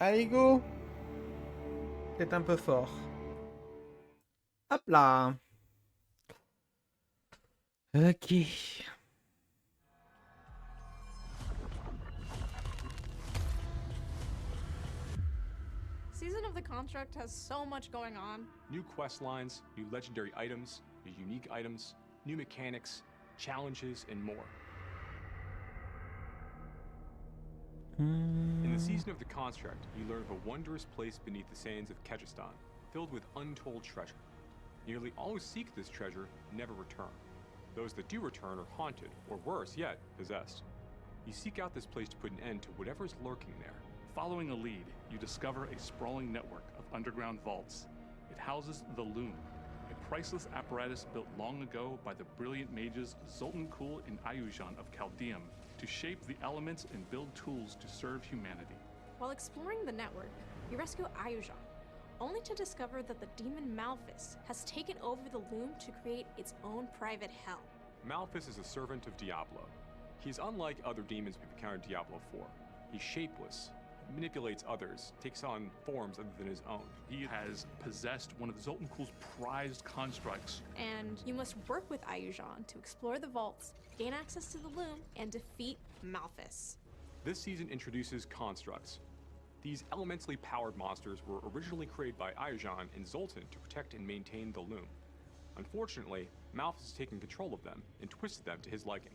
Allez, go! C'est un peu fort. Hop là! Ok. Season of the Construct has so much going on. New quest lines, new legendary items, new unique items, new mechanics, challenges, and more. In the Season of the Construct, you learn of a wondrous place beneath the sands of Kyrgyzstan, filled with untold treasure. Nearly all who seek this treasure never return. Those that do return are haunted, or worse yet, possessed. You seek out this place to put an end to whatever is lurking there. Following a lead, you discover a sprawling network of underground vaults. It houses the Loom, a priceless apparatus built long ago by the brilliant mages Zoltan Kul and Ayuzhan of Chaldeum to shape the elements and build tools to serve humanity. While exploring the network, you rescue Ayuzhan, only to discover that the demon Malphus has taken over the Loom to create its own private hell. Malphus is a servant of Diablo. He is unlike other demons we've encountered in Diablo IV. He's shapeless, manipulates others, takes on forms other than his own. He has possessed one of Zoltan Kul's prized constructs. And you must work with Ayuzhan to explore the vaults, gain access to the Loom, and defeat Malphus. This season introduces constructs. These elementally powered monsters were originally created by Ayuzhan and Zoltan to protect and maintain the Loom. Unfortunately, Malphus has taken control of them and twisted them to his liking.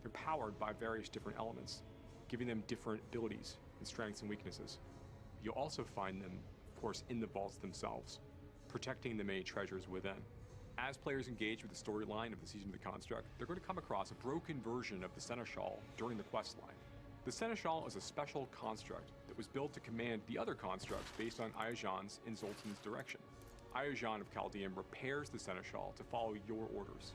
They're powered by various different elements, giving them different abilities and strengths and weaknesses. You'll also find them, of course, in the vaults themselves, protecting the many treasures within. As players engage with the storyline of the Season of the Construct, they're going to come across a broken version of the Seneschal during the quest line. The Seneschal is a special construct that was built to command the other constructs based on Ayuzhan's and Zoltan's direction. Ayuzhan of Chaldeum repairs the Seneschal to follow your orders.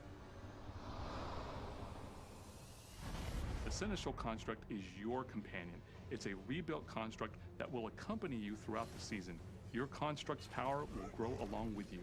The Seneschal construct is your companion. It's a rebuilt construct that will accompany you throughout the season. Your construct's power will grow along with you.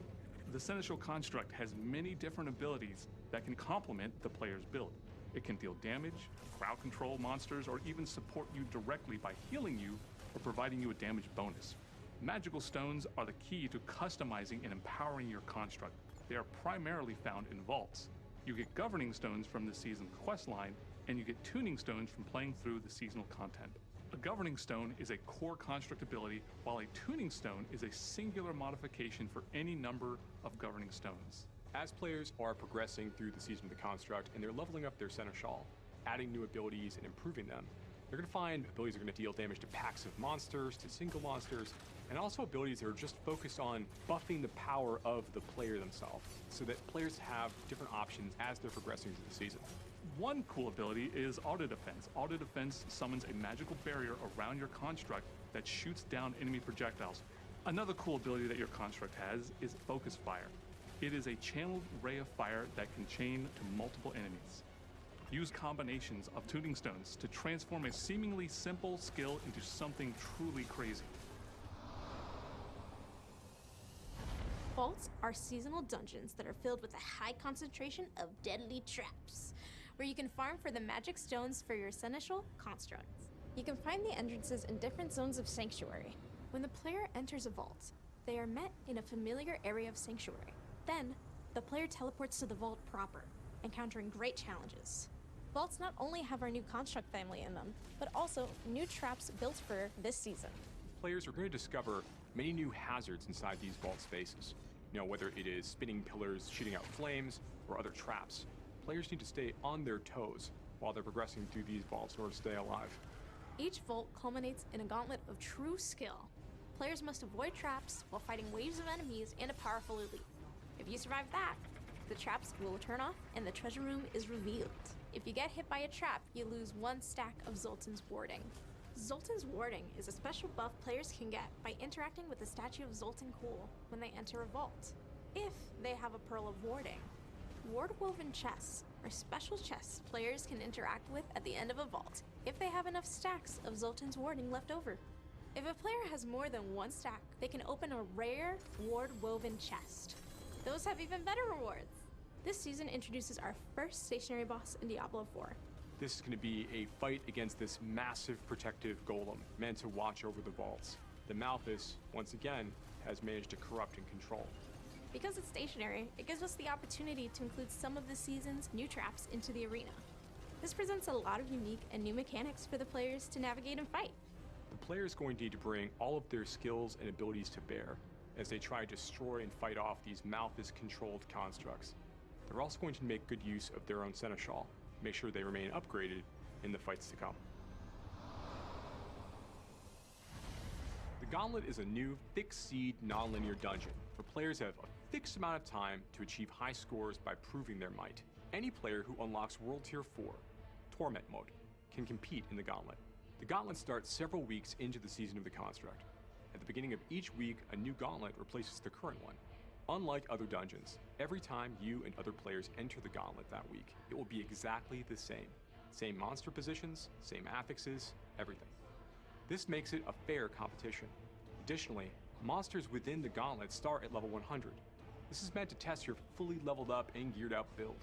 The Seneschal construct has many different abilities that can complement the player's build. It can deal damage, crowd control monsters, or even support you directly by healing you or providing you a damage bonus. Magical stones are the key to customizing and empowering your construct. They are primarily found in vaults. You get governing stones from the season quest line, and you get tuning stones from playing through the seasonal content. A governing stone is a core construct ability, while a tuning stone is a singular modification for any number of governing stones. As players are progressing through the Season of the Construct and they're leveling up their Seneschal, adding new abilities and improving them, they're going to find abilities that are going to deal damage to packs of monsters, to single monsters, and also abilities that are just focused on buffing the power of the player themselves, so that players have different options as they're progressing through the season. One cool ability is Auto Defense. Auto Defense summons a magical barrier around your construct that shoots down enemy projectiles. Another cool ability that your construct has is Focus Fire. It is a channeled ray of fire that can chain to multiple enemies. Use combinations of tuning stones to transform a seemingly simple skill into something truly crazy. Vaults are seasonal dungeons that are filled with a high concentration of deadly traps, where you can farm for the magic stones for your Seneschal constructs. You can find the entrances in different zones of Sanctuary. When the player enters a vault, they are met in a familiar area of Sanctuary. Then, the player teleports to the vault proper, encountering great challenges. Vaults not only have our new construct family in them, but also new traps built for this season. Players are going to discover many new hazards inside these vault spaces. Whether it is spinning pillars shooting out flames or other traps. Players need to stay on their toes while they're progressing through these vaults in order to stay alive. Each vault culminates in a gauntlet of true skill. Players must avoid traps while fighting waves of enemies and a powerful elite. If you survive that, the traps will turn off and the treasure room is revealed. If you get hit by a trap, you lose 1 stack of Zoltan's Warding. Zoltan's Warding is a special buff players can get by interacting with the statue of Zoltan Kul when they enter a vault, if they have a Pearl of Warding. Ward-woven chests are special chests players can interact with at the end of a vault if they have enough stacks of Zoltan's Warding left over. If a player has more than 1 stack, they can open a rare ward-woven chest. Those have even better rewards. This season introduces our first stationary boss in Diablo IV. This is going to be a fight against this massive protective golem meant to watch over the vaults. the Malthus, once again, has managed to corrupt and control. Because it's stationary, it gives us the opportunity to include some of the season's new traps into the arena. This presents a lot of unique and new mechanics for the players to navigate and fight. The player is going to need to bring all of their skills and abilities to bear as they try to destroy and fight off these Malthus-controlled constructs. They're also going to make good use of their own Seneschal, make sure they remain upgraded in the fights to come. The Gauntlet is a new, fixed-seed, non-linear dungeon where players have a fixed amount of time to achieve high scores by proving their might. Any player who unlocks World Tier 4, Torment Mode, can compete in the Gauntlet. The Gauntlet starts several weeks into the season of the construct. At the beginning of each week, a new Gauntlet replaces the current one. Unlike other dungeons, every time you and other players enter the Gauntlet that week, it will be exactly the same. Same monster positions, same affixes, everything. This makes it a fair competition. Additionally, monsters within the Gauntlet start at level 100. This is meant to test your fully leveled up and geared out build.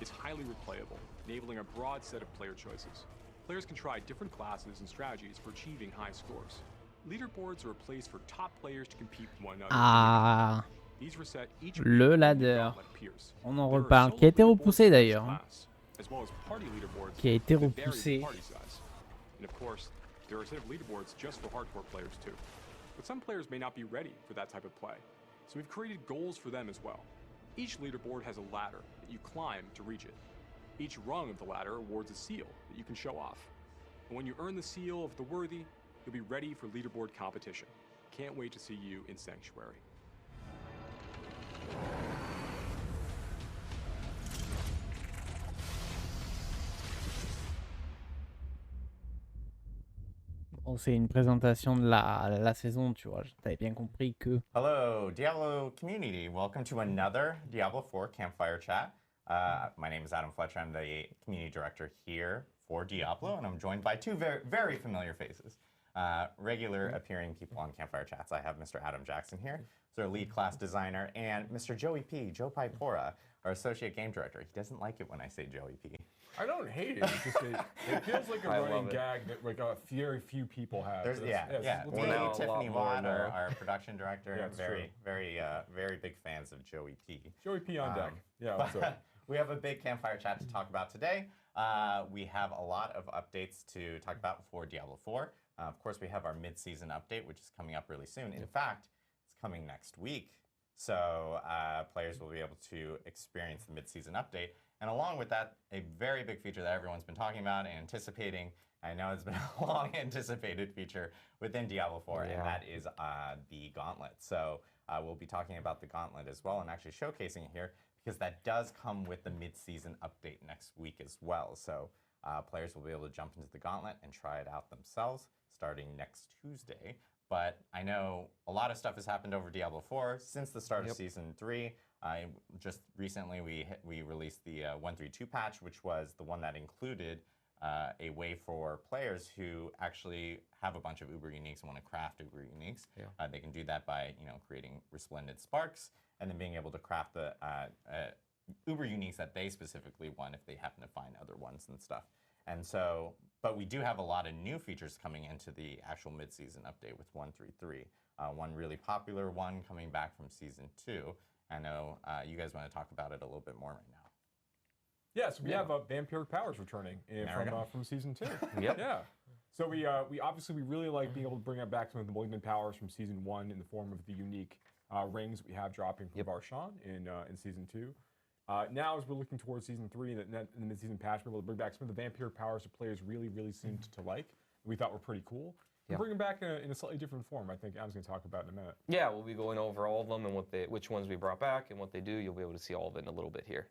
It's highly replayable, enabling a broad set of player choices. Players can try different classes and strategies for achieving high scores. Leaderboards are a place for top players to compete with one another. Ah, These reset each le week when the ladder. Gauntlet appears. On en There are reparle. solo Qui a été leaderboards repoussé for each d'ailleurs. Hein. class, as well as party leaderboards Qui a été that vary with repoussé. party size. And of course, there are a set of leaderboards just for hardcore players too. But some players may not be ready for that type of play, so we've created goals for them as well. Each leaderboard has a ladder that you climb to reach it. Each rung of the ladder awards a seal that you can show off. And when you earn the seal of the worthy, you'll be ready for leaderboard competition. Can't wait to see you in Sanctuary. Bon, c'est une présentation de la saison, tu vois. T'avais bien compris que... Hello, Diablo community. Welcome to another Diablo IV Campfire Chat. My name is Adam Fletcher. I'm the community director here for Diablo, and I'm joined by two very, very familiar faces. Regular appearing people on Campfire Chats. I have Mr. Adam Jackson here, who's our lead class designer, and Mr. Joey P, Joe Pipora, our associate game director. He doesn't like it when I say Joey P. I don't hate it. It's just it feels like a running gag that like very few people have. Yeah. Well, Me, Tiffany Watt, our production director, Yeah, it's very big fans of Joey P. Joey P on deck. Yeah. What's up? We have a big Campfire Chat to talk about today. We have a lot of updates to talk about for Diablo IV. Of course, we have our mid-season update, which is coming up really soon. In fact, it's coming next week. So players will be able to experience the mid-season update. And along with that, a very big feature that everyone's been talking about and anticipating. I know it's been a long anticipated feature within Diablo 4, and that is the Gauntlet. So we'll be talking about the Gauntlet as well and actually showcasing it here because that does come with the mid-season update next week as well. So players will be able to jump into the Gauntlet and try it out themselves starting next Tuesday. But I know a lot of stuff has happened over Diablo 4 since the start of Season 3. Just recently, we released the 1.3.2 patch, which was the one that included a way for players who actually have a bunch of Uber Uniques and want to craft Uber Uniques. They can do that by creating resplendent sparks and then being able to craft the Uber Uniques that they specifically want if they happen to find other ones and stuff. And so, but we do have a lot of new features coming into the actual mid-season update with 1.3.3. One really popular one coming back from Season 2. I know you guys want to talk about it a little bit more right now. Yeah, so we have Vampiric Powers returning from Season 2. Yeah. So we really like being able to bring back some of the Malignant Powers from Season 1 in the form of the unique rings we have dropping from Varshan in Season 2. Now, as we're looking towards Season 3 in the mid-season patch, we're able to bring back some of the Vampiric Powers that players really seemed to like. We thought were pretty cool. And bring them back in a slightly different form. I think Adam's going to talk about in a minute. Yeah, we'll be going over all of them and which ones we brought back and what they do. You'll be able to see all of it in a little bit here.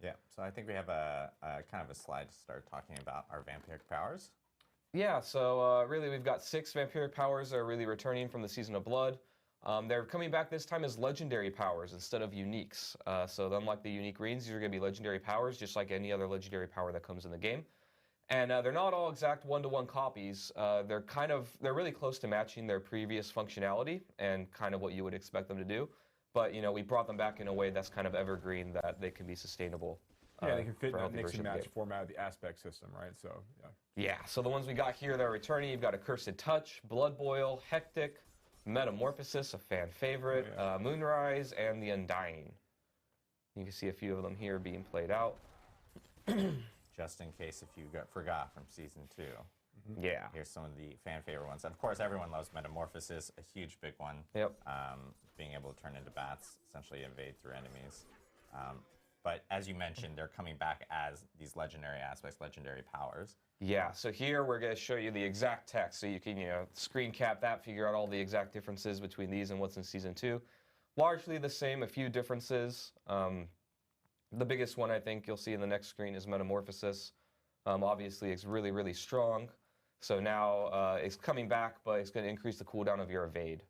Yeah, so I think we have a kind of a slide to start talking about our Vampiric Powers. Yeah, so really we've got 6 Vampiric Powers that are really returning from the Season of Blood. They're coming back this time as legendary powers instead of uniques. So unlike the unique greens, these are going to be legendary powers, just like any other legendary power that comes in the game. And they're not all exact one-to-one copies. They're really close to matching their previous functionality and kind of what you would expect them to do. But we brought them back in a way that's kind of evergreen, that they can be sustainable. They can fit in that mix and match format of the aspect system, right? So yeah. So the ones we got here that are returning, you've got Accursed Touch, Blood Boil, Hectic, Metamorphosis, a fan favorite, Moonrise, and the Undying. You can see a few of them here being played out. Just in case if you forgot from Season 2. Yeah. Here's some of the fan favorite ones. And of course, everyone loves Metamorphosis, a huge big one. Yep. Being able to turn into bats, essentially invade through enemies. But as you mentioned, they're coming back as these legendary aspects, legendary powers. Yeah, so here we're going to show you the exact text, so you can screen cap that, figure out all the exact differences between these and what's in Season 2. Largely the same, a few differences. The biggest one I think you'll see in the next screen is Metamorphosis. Obviously, it's really, really strong. So now it's coming back, but it's going to increase the cooldown of your evade.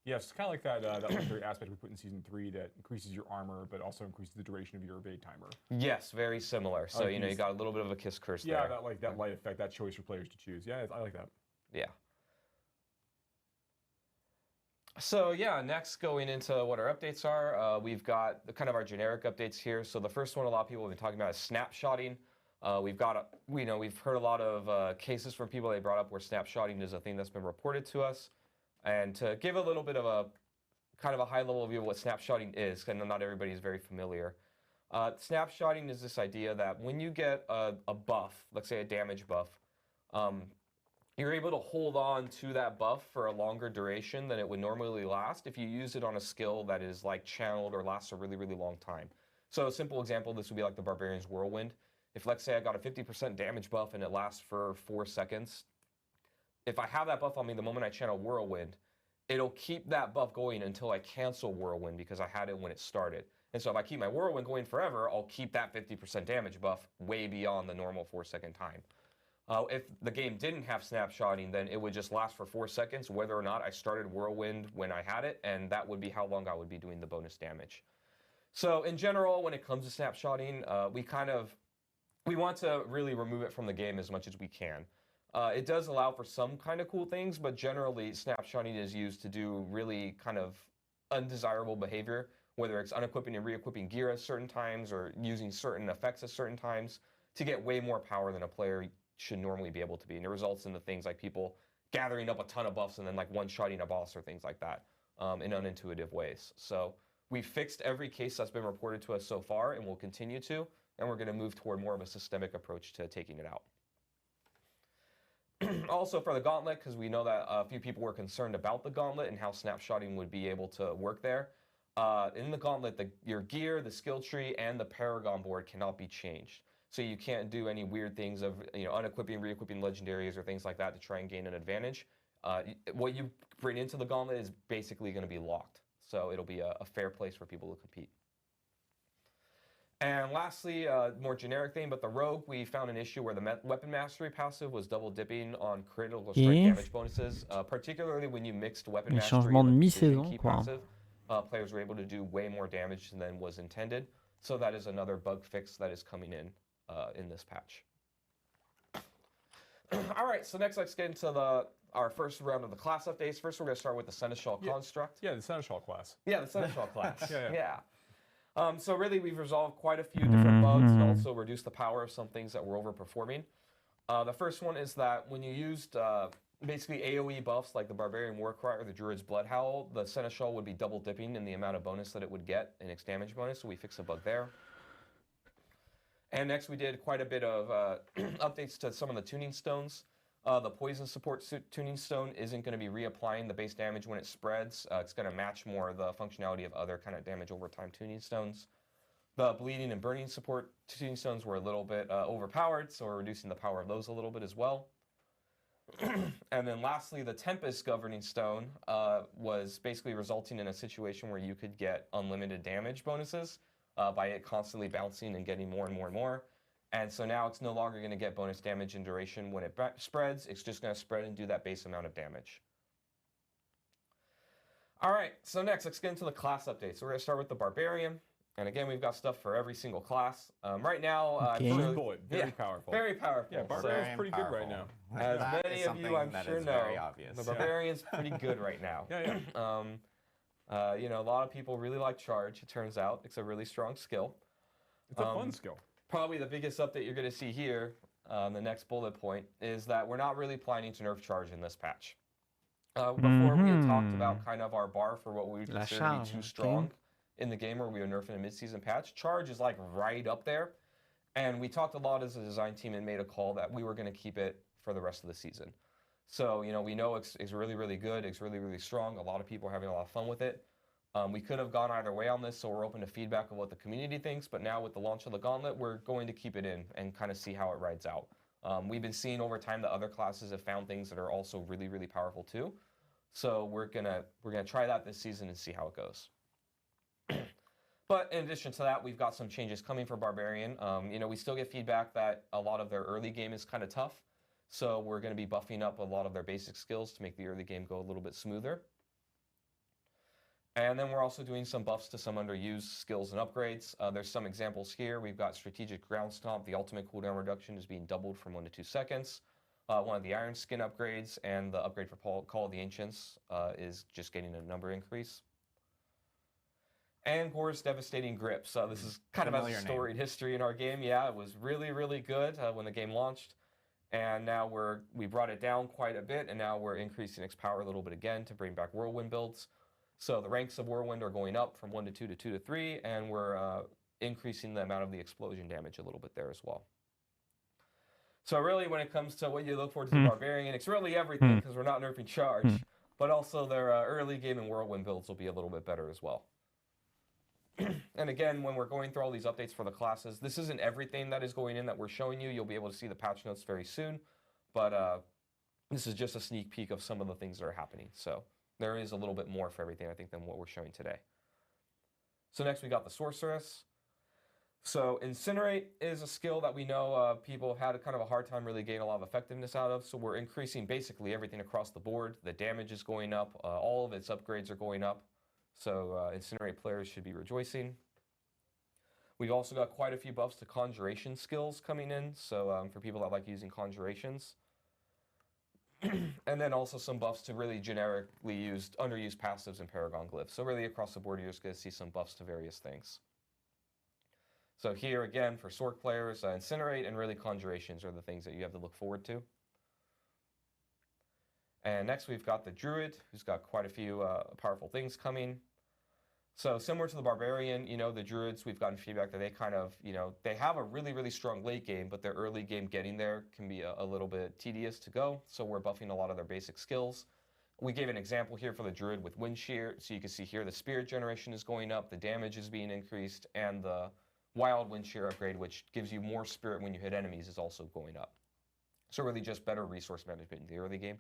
Yeah, it's kind of like that legendary aspect we put in Season 3 that increases your armor, but also increases the duration of your evade timer. Yes, very similar. So, you got a little bit of a kiss curse there. Yeah, that light effect, that choice for players to choose. Yeah, I like that. Yeah. So yeah, next going into what our updates are, we've got kind of our generic updates here. So the first one a lot of people have been talking about is snapshotting. We've heard a lot of cases from people they brought up where snapshotting is a thing that's been reported to us. And to give a little bit of a kind of a high level view of what snapshotting is, because not everybody is very familiar. Snapshotting is this idea that when you get a buff, let's say a damage buff, you're able to hold on to that buff for a longer duration than it would normally last if you use it on a skill that is like channeled or lasts a really, really long time. So a simple example, this would be like the Barbarian's Whirlwind. If let's say I got a 50% damage buff and it lasts for 4 seconds, if I have that buff on me the moment I channel Whirlwind, it'll keep that buff going until I cancel Whirlwind because I had it when it started. And so if I keep my Whirlwind going forever, I'll keep that 50% damage buff way beyond the normal 4-second time. If the game didn't have snapshotting, then it would just last for 4 seconds, whether or not I started Whirlwind when I had it, and that would be how long I would be doing the bonus damage. So in general, when it comes to snapshotting, we want to really remove it from the game as much as we can. It does allow for some kind of cool things, but generally snapshotting is used to do really kind of undesirable behavior, whether it's unequipping and re-equipping gear at certain times or using certain effects at certain times to get way more power than a player should normally be able to be. And it results in the things like people gathering up a ton of buffs and then like one-shotting a boss or things like that in unintuitive ways. So we've fixed every case that's been reported to us so far and will continue to, and we're going to move toward more of a systemic approach to taking it out. Also for the Gauntlet, because we know that a few people were concerned about the Gauntlet and how snapshotting would be able to work there. In the Gauntlet, your gear, the skill tree, and the Paragon board cannot be changed. So you can't do any weird things of unequipping, re-equipping legendaries or things like that to try and gain an advantage. What you bring into the Gauntlet is basically going to be locked. So it'll be a fair place for people to compete. And lastly, more generic thing, but the Rogue, we found an issue where the Weapon Mastery passive was double dipping on critical strike damage bonuses, particularly when you mixed Weapon Mastery and the key passive. Players were able to do way more damage than was intended. So that is another bug fix that is coming in this patch. All right, so next let's get into our first round of the class updates. First, we're going to start with the Seneschal construct. Yeah, the Seneschal class. Yeah, the Seneschal class. Yeah. So really, we've resolved quite a few different bugs and also reduced the power of some things that were overperforming. The first one is that when you used basically AoE buffs like the Barbarian Warcry or the Druid's Bloodhowl, the Seneschal would be double dipping in the amount of bonus that it would get in its damage bonus, so we fixed a bug there. And next we did quite a bit of updates to some of the tuning stones. The Poison Support Tuning Stone isn't going to be reapplying the base damage when it spreads. It's going to match more the functionality of other kind of damage over time tuning stones. The Bleeding and Burning Support Tuning Stones were a little bit overpowered, so we're reducing the power of those a little bit as well. And then lastly, the Tempest Governing Stone was basically resulting in a situation where you could get unlimited damage bonuses by it constantly bouncing and getting more and more and more. And so now it's no longer going to get bonus damage and duration when it spreads. It's just going to spread and do that base amount of damage. All right, so next, let's get into the class updates. So we're going to start with the Barbarian. And again, we've got stuff for every single class. Right now, First bullet, very powerful. Very powerful. Yeah, Barbarian's pretty good right now. As many of you, I'm sure, know, the Barbarian's pretty good right now. A lot of people really like Charge, it turns out. It's a really strong skill. It's a fun skill. Probably the biggest update you're going to see here, the next bullet point, is that we're not really planning to nerf Charge in this patch. Before we had talked about kind of our bar for what we would La consider to be charge, too okay. strong in the game, where we were nerfing a mid-season patch. Charge is like right up there, and we talked a lot as a design team and made a call that we were going to keep it for the rest of the season. So we know it's really, really good. It's really, really strong. A lot of people are having a lot of fun with it. We could have gone either way on this, so we're open to feedback of what the community thinks. But now with the launch of the Gauntlet, we're going to keep it in and kind of see how it rides out. We've been seeing over time that other classes have found things that are also really, really powerful too. So we're gonna try that this season and see how it goes. But in addition to that, we've got some changes coming for Barbarian. We still get feedback that a lot of their early game is kind of tough. So we're going to be buffing up a lot of their basic skills to make the early game go a little bit smoother. And then we're also doing some buffs to some underused skills and upgrades. There's some examples here. We've got Strategic Ground Stomp. The ultimate cooldown reduction is being doubled from 1 to 2 seconds. One of the Iron Skin upgrades and the upgrade for Call of the Ancients is just getting a number increase. And Gore's Devastating Grip. So this is kind of a storied history in our game. Yeah, it was really, really good when the game launched. And now we brought it down quite a bit, and now we're increasing its power a little bit again to bring back Whirlwind builds. So the ranks of Whirlwind are going up from 1 to 2 to 2 to 3, and we're increasing the amount of the explosion damage a little bit there as well. So really, when it comes to what you look for to the Barbarian, it's really everything, because we're not nerfing Charge, but also their early game and Whirlwind builds will be a little bit better as well. And again, when we're going through all these updates for the classes, this isn't everything that is going in that we're showing you. You'll be able to see the patch notes very soon, but this is just a sneak peek of some of the things that are happening. So there is a little bit more for everything, I think, than what we're showing today. So next we got the Sorceress. So Incinerate is a skill that we know people have had kind of a hard time really getting a lot of effectiveness out of. So we're increasing basically everything across the board. The damage is going up. All of its upgrades are going up. So Incinerate players should be rejoicing. We've also got quite a few buffs to Conjuration skills coming in. So for people that like using Conjurations. And then also some buffs to really generically used, underused passives and Paragon Glyphs. So really across the board, you're just going to see some buffs to various things. So here again, for Sorc players, Incinerate and really Conjurations are the things that you have to look forward to. And next we've got the Druid, who's got quite a few powerful things coming. So similar to the Barbarian, the Druids, we've gotten feedback that they kind of, they have a really, really strong late game, but their early game getting there can be a little bit tedious to go. So we're buffing a lot of their basic skills. We gave an example here for the Druid with Wind Shear. So you can see here the Spirit generation is going up, the damage is being increased, and the Wild Wind Shear upgrade, which gives you more Spirit when you hit enemies, is also going up. So really just better resource management in the early game.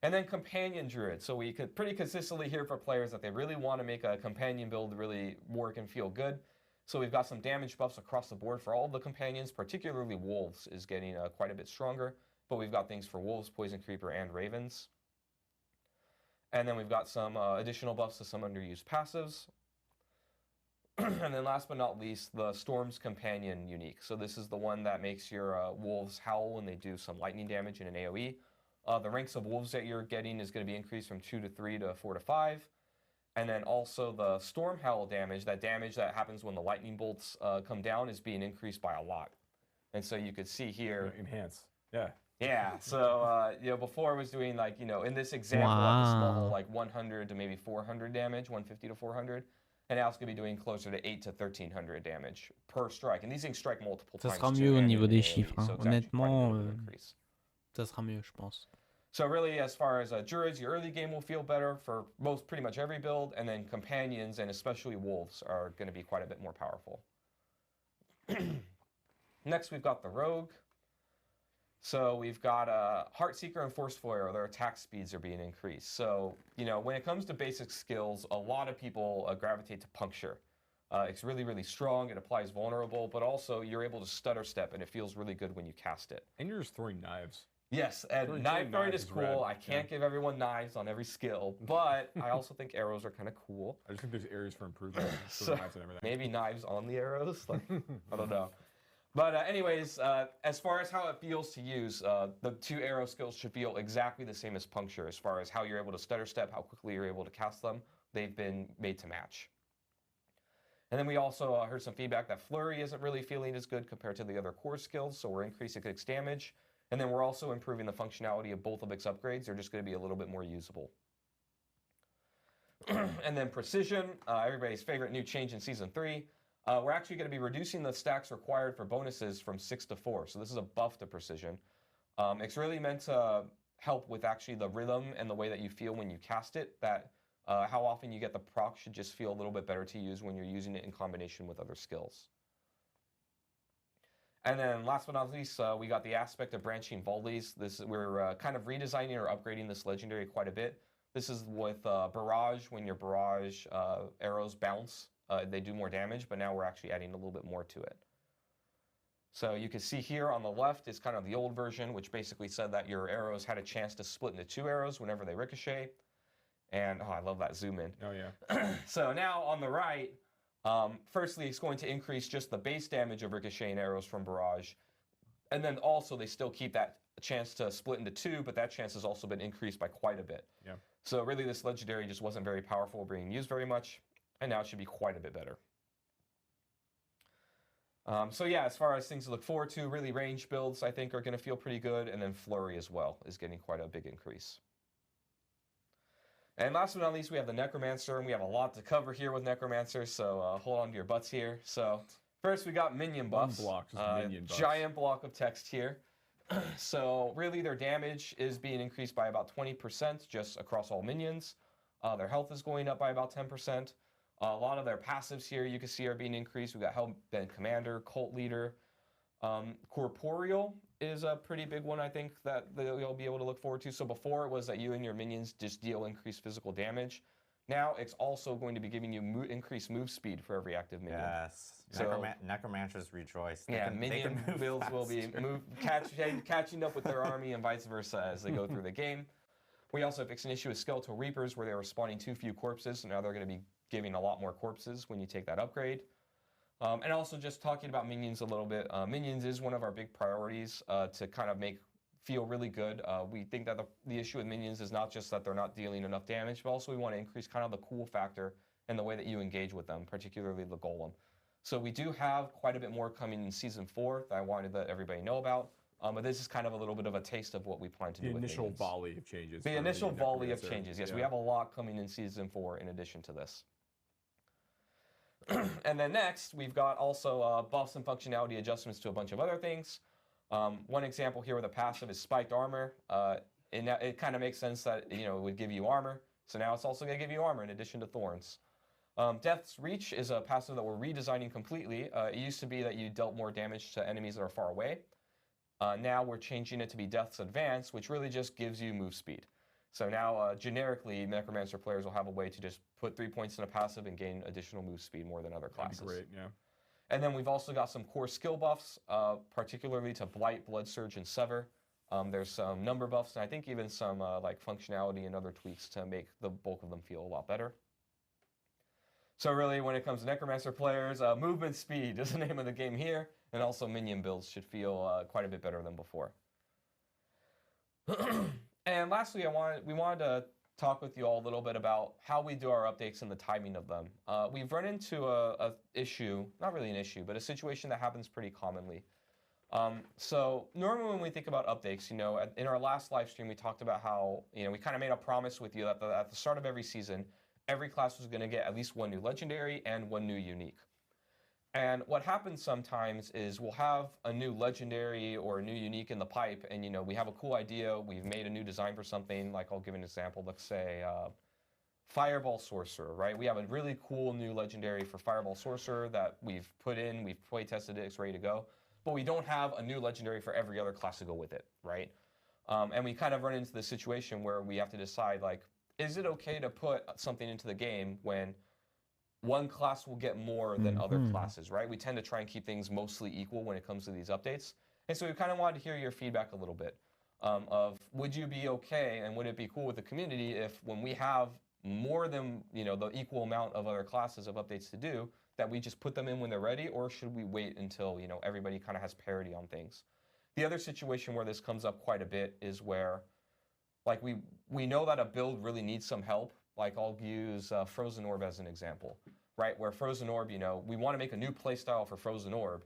And then Companion Druid. So we could pretty consistently hear from players that they really want to make a companion build really work and feel good. So we've got some damage buffs across the board for all of the companions, particularly Wolves is getting quite a bit stronger. But we've got things for Wolves, Poison Creeper, and Ravens. And then we've got some additional buffs to some underused passives. And then last but not least, the Storm's Companion unique. So this is the one that makes your Wolves howl when they do some lightning damage in an AoE. The ranks of Wolves that you're getting is going to be increased from 2 to 3 to 4 to 5. And then also the Storm Howl damage, that damage that happens when the lightning bolts come down, is being increased by a lot. And so you could see here. Enhance. Yeah. Yeah. So, before I was doing in this example at this level, 100 to maybe 400 damage, 150 to 400. And now it's going to be doing closer to 8 to 1300 damage per strike. And these things strike multiple times. Ça sera mieux au niveau des chiffres. Hein. Honnêtement, ça sera mieux, je pense. So really, as far as Druids, your early game will feel better for pretty much every build, and then Companions, and especially Wolves, are going to be quite a bit more powerful. Next, we've got the Rogue. So we've got Heartseeker and Force Foyer. Their attack speeds are being increased. So, when it comes to basic skills, a lot of people gravitate to Puncture. It's really, really strong. It applies vulnerable, but also you're able to stutter step, and it feels really good when you cast it. And you're just throwing knives. Yes, and knife throwing is cool. I can't give everyone knives on every skill, but I also think arrows are kind of cool. I just think there's areas for improvement. So knives and everything. Maybe knives on the arrows? I don't know. But anyways, as far as how it feels to use, the 2 arrow skills should feel exactly the same as Puncture as far as how you're able to stutter step, how quickly you're able to cast them. They've been made to match. And then we also heard some feedback that Flurry isn't really feeling as good compared to the other core skills, so we're increasing its damage. And then we're also improving the functionality of both of its upgrades. They're just going to be a little bit more usable. And then precision, everybody's favorite new change in Season 3. We're actually going to be reducing the stacks required for bonuses from 6 to 4. So this is a buff to precision. It's really meant to help with actually the rhythm and the way that you feel when you cast it, that how often you get the proc should just feel a little bit better to use when you're using it in combination with other skills. And then last but not least, we got the aspect of branching volleys. We're kind of redesigning or upgrading this legendary quite a bit. This is with barrage. When your barrage arrows bounce, they do more damage, but now we're actually adding a little bit more to it. So you can see here on the left is kind of the old version, which basically said that your arrows had a chance to split into 2 arrows whenever they ricochet. And I love that zoom in. Oh yeah. So now on the right, firstly, it's going to increase just the base damage of ricocheting arrows from barrage. And then also they still keep that chance to split into 2, but that chance has also been increased by quite a bit. Yeah. So really this legendary just wasn't very powerful or being used very much, and now it should be quite a bit better. So yeah, as far as things to look forward to, really range builds I think are going to feel pretty good, and then flurry as well is getting quite a big increase. And last but not least, we have the Necromancer, and we have a lot to cover here with Necromancer, so hold on to your butts here. So first we got minion buffs. One block, just minion buffs. Giant block of text here. So really their damage is being increased by about 20% just across all minions. Their health is going up by about 10%. A lot of their passives here you can see are being increased. We got Hellbent Commander, Cult Leader. Corporeal is a pretty big one, I think, that you'll be able to look forward to. So before it was that you and your minions just deal increased physical damage. Now it's also going to be giving you increased move speed for every active minion. Yes. So, Necromancers rejoice. Minion builds will be catching up with their army and vice versa as they go through the game. We also fixed an issue with Skeletal Reapers where they were spawning too few corpses, so now they're going to be giving a lot more corpses when you take that upgrade. And also just talking about minions a little bit. Minions is one of our big priorities to kind of feel really good. We think that the issue with minions is not just that they're not dealing enough damage, but also we want to increase kind of the cool factor and the way that you engage with them, particularly the golem. So we do have quite a bit more coming in Season 4 that I wanted to let everybody know about. But this is kind of a little bit of a taste of what we plan to do with minions. The initial volley of changes. The initial volley of changes, yes. Yeah. We have a lot coming in Season 4 in addition to this. And then next, we've got also buffs and functionality adjustments to a bunch of other things. One example here with a passive is Spiked Armor. It kind of makes sense that it would give you armor. So now it's also going to give you armor in addition to thorns. Death's Reach is a passive that we're redesigning completely. It used to be that you dealt more damage to enemies that are far away. Now we're changing it to be Death's Advance, which really just gives you move speed. So now, generically, Necromancer players will have a way to just put 3 points in a passive and gain additional move speed more than other classes. That'd be great, yeah. And then we've also got some core skill buffs, particularly to Blight, Blood Surge, and Sever. There's some number buffs, and I think even some like functionality and other tweaks to make the bulk of them feel a lot better. So really, when it comes to Necromancer players, movement speed is the name of the game here, and also minion builds should feel quite a bit better than before. And lastly, we wanted to talk with you all a little bit about how we do our updates and the timing of them. We've run into a issue, not really an issue, but a situation that happens pretty commonly. So normally when we think about updates, in our last live stream, we talked about how, we kind of made a promise with you that at the start of every season, every class was going to get at least 1 new legendary and 1 new unique. And what happens sometimes is we'll have a new legendary or a new unique in the pipe, and we have a cool idea, we've made a new design for something, like I'll give an example, let's say Fireball Sorcerer, right? We have a really cool new legendary for Fireball Sorcerer that we've put in, we've play tested it, it's ready to go, but we don't have a new legendary for every other class to go with it, right? And we kind of run into this situation where we have to decide, like, is it okay to put something into the game when one class will get more than other classes, right? We tend to try and keep things mostly equal when it comes to these updates. And so we kind of wanted to hear your feedback a little bit of would you be okay and would it be cool with the community if when we have more than the equal amount of other classes of updates to do, that we just put them in when they're ready, or should we wait until everybody kind of has parity on things? The other situation where this comes up quite a bit is where like we know that a build really needs some help. Like I'll use Frozen Orb as an example, right? Where Frozen Orb, we want to make a new playstyle for Frozen Orb,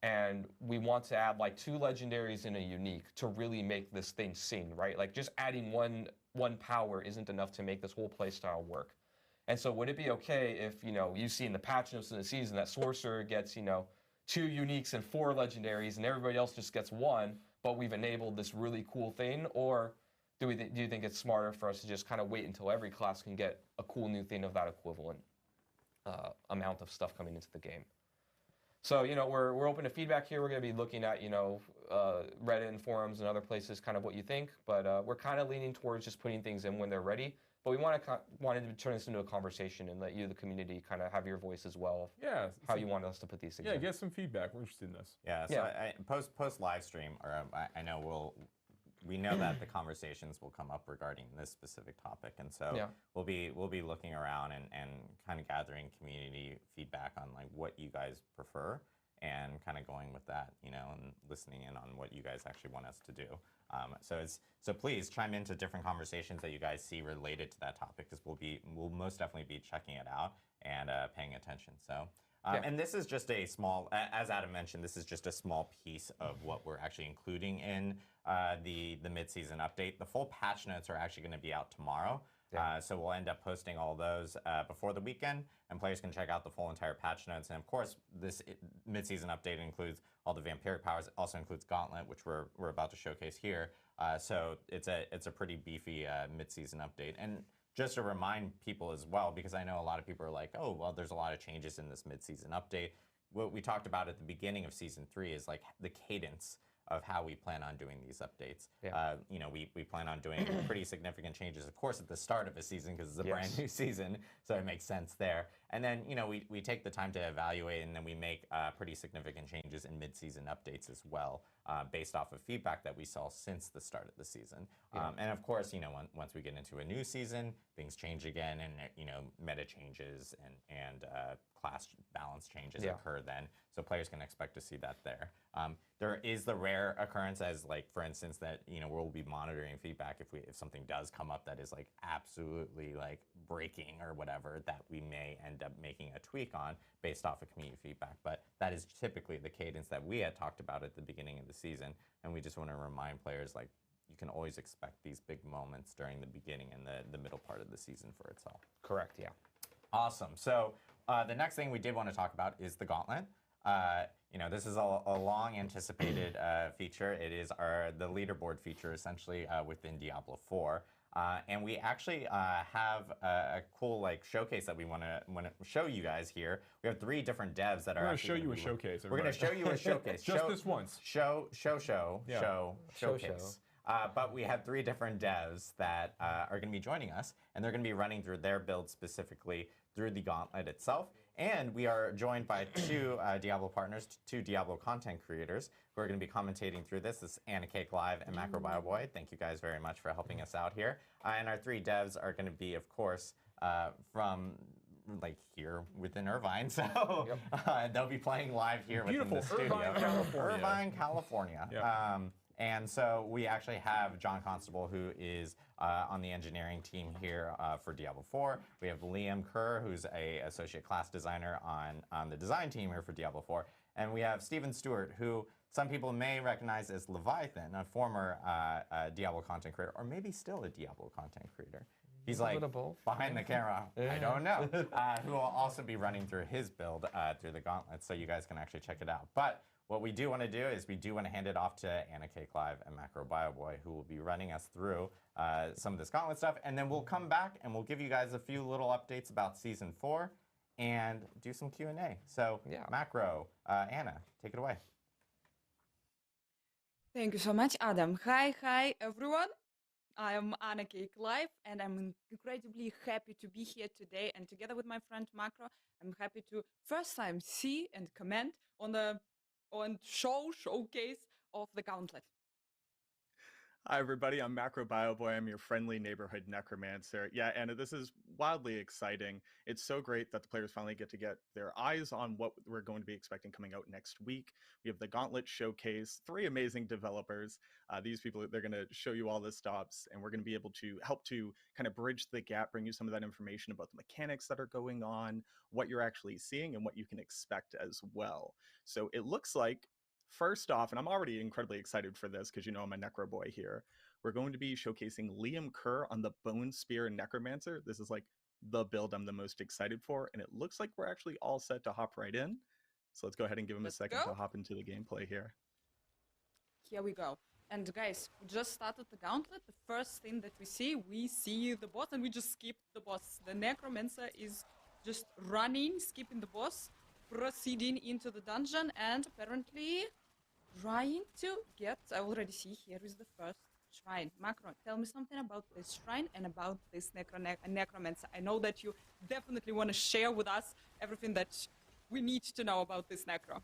and we want to add like 2 legendaries and a unique to really make this thing sing, right? Like just adding one power isn't enough to make this whole playstyle work. And so would it be okay if, you see in the patch notes in the season that Sorcerer gets, 2 uniques and 4 legendaries and everybody else just gets 1, but we've enabled this really cool thing? Or do you think it's smarter for us to just kind of wait until every class can get a cool new thing of that equivalent amount of stuff coming into the game? So, we're open to feedback here. We're going to be looking at, Reddit and forums and other places, kind of what you think. But we're kind of leaning towards just putting things in when they're ready. But we wanted to turn this into a conversation and let you, the community, kind of have your voice as well. Yeah. How you want us to put these things in. Get some feedback. We're interested in this. Yeah. So post live stream, or I know we know that the conversations will come up regarding this specific topic, and so we'll be looking around and kind of gathering community feedback on like what you guys prefer, and kind of going with that, and listening in on what you guys actually want us to do. So please chime into different conversations that you guys see related to that topic, because we'll most definitely be checking it out and paying attention. So. And this is just a small, as Adam mentioned, this is just a small piece of what we're actually including in the mid-season update. The full patch notes are actually going to be out tomorrow. So we'll end up posting all those before the weekend, and players can check out the full entire patch notes. And of course, this mid-season update includes all the vampiric powers. It also includes Gauntlet, which we're about to showcase here. So it's a pretty beefy mid-season update. And just to remind people as well, because I know a lot of people are like, oh, well, there's a lot of changes in this mid-season update. What we talked about at the beginning of Season 3 is like the cadence of how we plan on doing these updates. We plan on doing pretty significant changes, of course, at the start of a season, because it's a brand new season, so it makes sense there. And then, we take the time to evaluate, and then we make pretty significant changes in mid-season updates as well, based off of feedback that we saw since the start of the season. And of course, once we get into a new season, things change again, and meta changes and class balance changes occur then. So players can expect to see that there. There is the rare occurrence, as like, for instance, that we'll be monitoring feedback if something does come up that is like absolutely like breaking or whatever, that we may end up making a tweak on based off of community feedback. But that is typically the cadence that we had talked about at the beginning of the season, and we just want to remind players, like, you can always expect these big moments during the beginning and the middle part of the season for itself. Correct, yeah. Awesome. So the next thing we did want to talk about is the Gauntlet. This is a long anticipated feature. It is the leaderboard feature, essentially, within Diablo 4. And we actually have a cool like showcase that we want to show you guys here. We have 3 different devs that are. We're going to show you a showcase. We're going to show you a showcase. Just this once. Showcase. But we have 3 different devs that are going to be joining us, and they're going to be running through their build specifically through the Gauntlet itself. And we are joined by 2 Diablo partners, 2 Diablo content creators, who are going to be commentating through this. This is Anna Cake Live and Macro Bioboy. Thank you guys very much for helping us out here. And our 3 devs are going to be, of course, from like here within Irvine. So they'll be playing live here within the studio. Irvine, California. Irvine, California. Yep. And so we actually have John Constable, who is on the engineering team here for Diablo 4. We have Liam Kerr, who's a associate class designer on the design team here for Diablo 4. And we have Steven Stewart, who some people may recognize as Leviathan, a former Diablo content creator, or maybe still a Diablo content creator. He's like behind the camera, I don't know, who will also be running through his build through the Gauntlet, so you guys can actually check it out. But what we do want to do is we do want to hand it off to Anna Cake Live and Macro Bioboy, who will be running us through some of this Gauntlet stuff, and then we'll come back and we'll give you guys a few little updates about Season 4 and do some Q&A. So Macro, Anna, take it away. Thank you so much, Adam. Hi, everyone. I am Anna Cake Live, and I'm incredibly happy to be here today. And together with my friend Macro, I'm happy to first time see and comment on showcase of the Gauntlet. Hi, everybody. I'm Macro Bioboy. I'm your friendly neighborhood necromancer. Yeah, Anna, this is wildly exciting. It's so great that the players finally get to get their eyes on what we're going to be expecting coming out next week. We have the Gauntlet Showcase, 3 amazing developers. These people, they're going to show you all the stops, and we're going to be able to help to kind of bridge the gap, bring you some of that information about the mechanics that are going on, what you're actually seeing, and what you can expect as well. So it looks like First off, and I'm already incredibly excited for this because you know I'm a Necro boy here, we're going to be showcasing Liam Kerr on the Bone Spear Necromancer. This is like the build I'm the most excited for, and it looks like we're actually all set to hop right in. So let's go ahead and give him a second to hop into the gameplay here. Here we go. And guys, we just started the gauntlet. The first thing that we see the boss, and we just skipped the boss. The Necromancer is just running, skipping the boss, proceeding into the dungeon, and apparently trying to get, I already see, here is the first shrine. Macro, tell me something about this shrine and about this Necromancer. I know that you definitely want to share with us everything that we need to know about this Necro.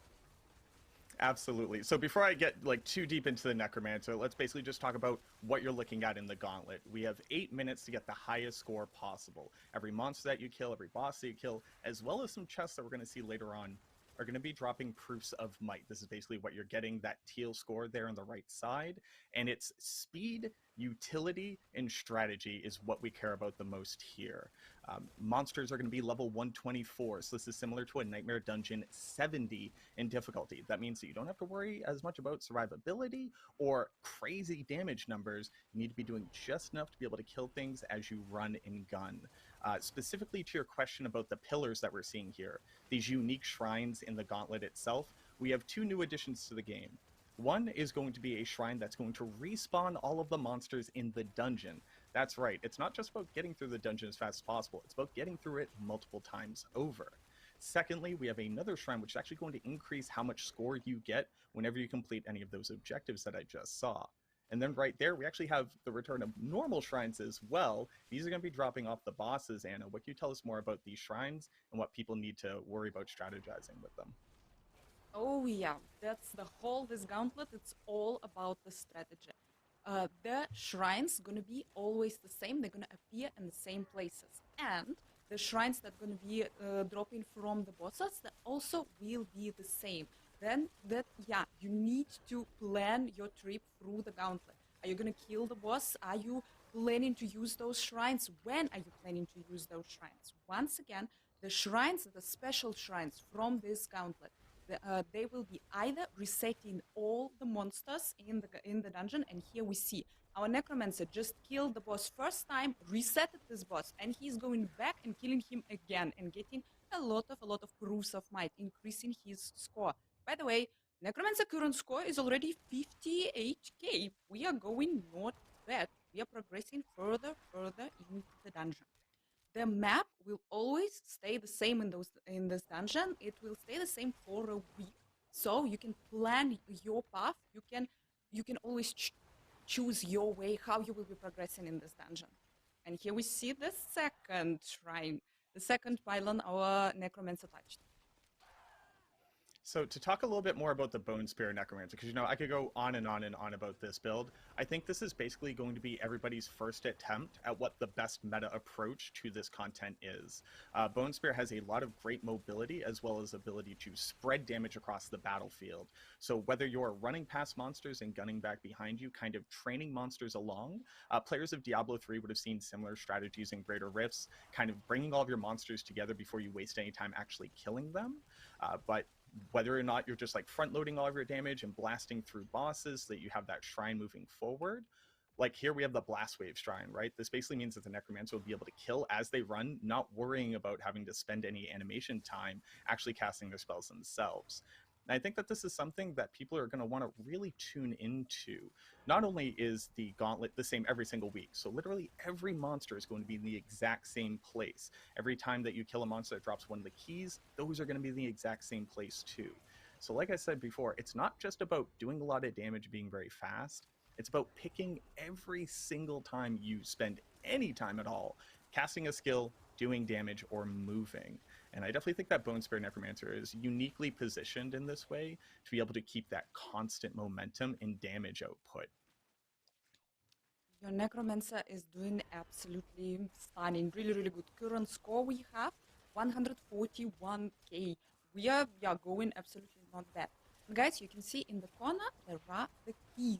Absolutely. So before I get like too deep into the Necromancer, let's basically just talk about what you're looking at in the gauntlet. We have 8 minutes to get the highest score possible. Every monster that you kill, every boss that you kill, as well as some chests that we're going to see later on, are going to be dropping proofs of might. This is basically what you're getting, that teal score there on the right side. And it's speed, utility, and strategy is what we care about the most here. Monsters are going to be level 124, so this is similar to a Nightmare Dungeon 70 in difficulty. That means that you don't have to worry as much about survivability or crazy damage numbers. You need to be doing just enough to be able to kill things as you run and gun. Specifically to your question about the pillars that we're seeing here, these unique shrines in the gauntlet itself, we have 2 new additions to the game. One is going to be a shrine that's going to respawn all of the monsters in the dungeon. That's right, it's not just about getting through the dungeon as fast as possible, it's about getting through it multiple times over. Secondly, we have another shrine which is actually going to increase how much score you get whenever you complete any of those objectives that I just saw. And then right there, we actually have the return of normal shrines as well. These are going to be dropping off the bosses. Anna, what can you tell us more about these shrines and what people need to worry about strategizing with them? Oh yeah, that's the whole, this gauntlet, it's all about the strategy. The shrines gonna be always the same, they're gonna appear in the same places. And the shrines that gonna be dropping from the bosses, that also will be the same. Then you need to plan your trip through the gauntlet. Are you gonna kill the boss? Are you planning to use those shrines? When are you planning to use those shrines? Once again, the shrines, the special shrines from this gauntlet, they will be either resetting all the monsters in the dungeon, and here we see our Necromancer just killed the boss first time, resetted this boss, and he's going back and killing him again and getting a lot of proofs of might, increasing his score. By the way, Necromancer current score is already 58k. We are going not bad. We are progressing further into the dungeon. The map will always stay the same in this dungeon. It will stay the same for a week, so you can plan your path. You can always choose your way how you will be progressing in this dungeon. And here we see the second shrine, the second pylon our Necromancer touched. So to talk a little bit more about the Bone Spear Necromancer, because you know I could go on and on and on about this build, I think this is basically going to be everybody's first attempt at what the best meta approach to this content is. Bone Spear has a lot of great mobility as well as ability to spread damage across the battlefield. So whether you're running past monsters and gunning back behind you, kind of training monsters along, players of Diablo 3 would have seen similar strategies in Greater Rifts, kind of bringing all of your monsters together before you waste any time actually killing them. But whether or not you're just like front loading all of your damage and blasting through bosses so that you have that shrine moving forward. Like here we have the Blast Wave Shrine, right? This basically means that the Necromancer will be able to kill as they run, not worrying about having to spend any animation time actually casting their spells themselves. And I think that this is something that people are going to want to really tune into. Not only is the gauntlet the same every single week, so literally every monster is going to be in the exact same place. Every time that you kill a monster that drops one of the keys, those are going to be in the exact same place too. So like I said before, it's not just about doing a lot of damage, being very fast. It's about picking every single time you spend any time at all, casting a skill, doing damage, or moving. And I definitely think that Bone Spear Necromancer is uniquely positioned in this way to be able to keep that constant momentum in damage output. Your Necromancer is doing absolutely stunning, really good. Current score we have 141k. We are going absolutely not bad. And guys, you can see in the corner there are the keys.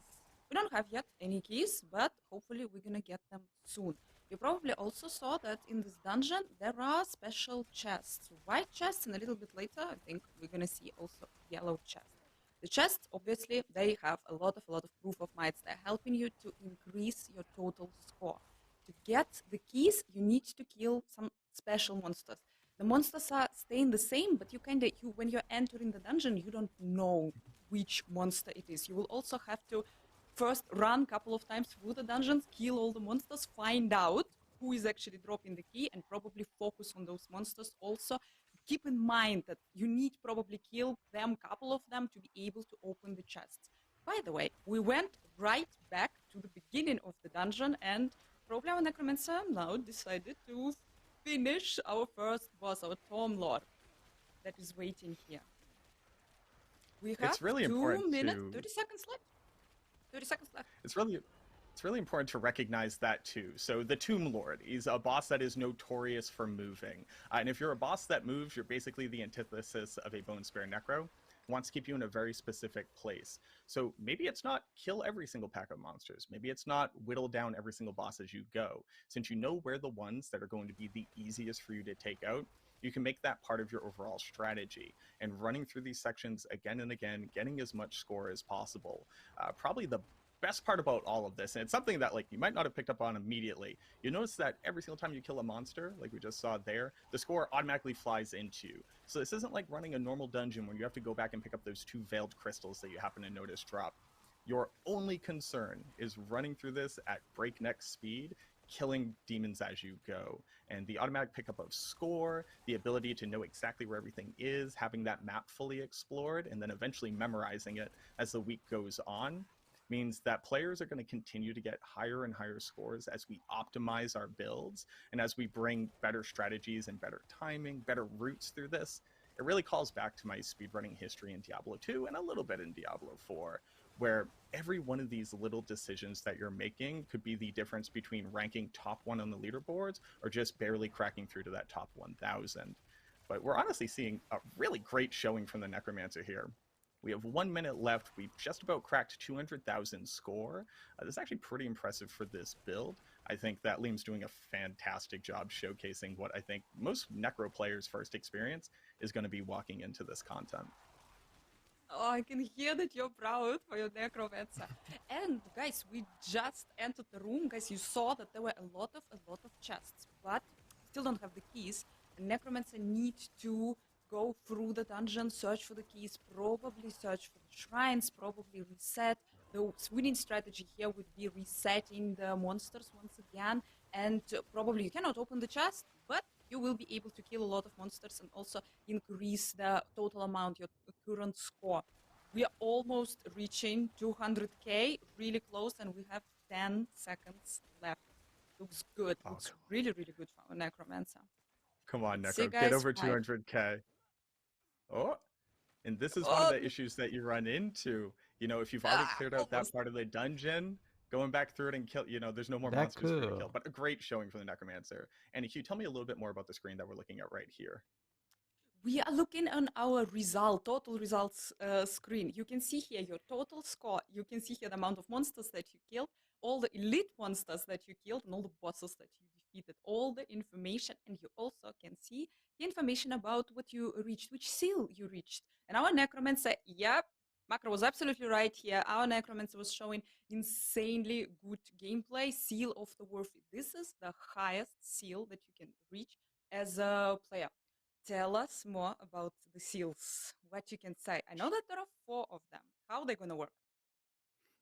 We don't have yet any keys, but hopefully we're gonna get them soon. You probably also saw that in this dungeon there are special chests, white chests, and a little bit later I think we're gonna see also yellow chests. The chests, obviously, they have a lot of proof of mights. They're helping you to increase your total score. To get the keys, you need to kill some special monsters. The monsters are staying the same, but when you're entering the dungeon, you don't know which monster it is. You will also have to first run a couple of times through the dungeons, kill all the monsters, find out who is actually dropping the key, and probably focus on those monsters. Also, keep in mind that you need probably kill them, couple of them, to be able to open the chests. By the way, we went right back to the beginning of the dungeon, and probably our necromancer now decided to finish our first boss, our Tom Lord, that is waiting here. We have It's really 2 important minutes, to 30 seconds left. 30 seconds left. It's really important to recognize that too. So the Tomb Lord is a boss that is notorious for moving. And if you're a boss that moves, you're basically the antithesis of a Bone Spare Necro. It wants to keep you in a very specific place. So maybe it's not kill every single pack of monsters. Maybe it's not whittle down every single boss as you go. Since you know where the ones that are going to be the easiest for you to take out, you can make that part of your overall strategy. And running through these sections again and again, getting as much score as possible. Probably the best part about all of this, and it's something that like you might not have picked up on immediately, you notice that every single time you kill a monster, like we just saw there, the score automatically flies into you. So this isn't like running a normal dungeon where you have to go back and pick up those 2 veiled crystals that you happen to notice drop. Your only concern is running through this at breakneck speed, killing demons as you go. And the automatic pickup of score, the ability to know exactly where everything is, having that map fully explored, and then eventually memorizing it as the week goes on, means that players are going to continue to get higher and higher scores as we optimize our builds and as we bring better strategies and better timing, better routes through this. It really calls back to my speedrunning history in Diablo 2 and a little bit in Diablo 4, where every one of these little decisions that you're making could be the difference between ranking top 1 on the leaderboards or just barely cracking through to that top 1,000. But we're honestly seeing a really great showing from the Necromancer here. We have 1 minute left. We've just about cracked 200,000 score. This is actually pretty impressive for this build. I think that Liam's doing a fantastic job showcasing what I think most Necro players' first experience is going to be walking into this content. Oh, I can hear that you're proud for your necromancer. And guys, we just entered the room. Guys, you saw that there were a lot of chests, but still don't have the keys. A necromancer needs to go through the dungeon, search for the keys, probably search for the shrines, probably reset. The winning strategy here would be resetting the monsters once again, and probably you cannot open the chest, but you will be able to kill a lot of monsters and also increase the total amount, your current score. We are almost reaching 200k, really close, and we have 10 seconds left. Looks good. Oh, Looks really, really good for our necromancer. Come on, Let's see, Necro. guys, Get over 200k. Oh, and this is one of the issues that you run into. You know, if you've already cleared out that part of the dungeon, going back through it and kill, you know, there's no more monsters for you to kill. But a great showing from the Necromancer. And can you tell me a little bit more about the screen that we're looking at right here? We are looking on our total results screen. You can see here your total score. You can see here the amount of monsters that you killed, all the elite monsters that you killed, and all the bosses that you defeated, all the information. And you also can see the information about what you reached, which seal you reached. And our necromancer, yep, Macro was absolutely right here. Our necromancer was showing insanely good gameplay, seal of the worthy. This is the highest seal that you can reach as a player. Tell us more about the seals, what you can say. I know that there are 4 of them. How are they going to work?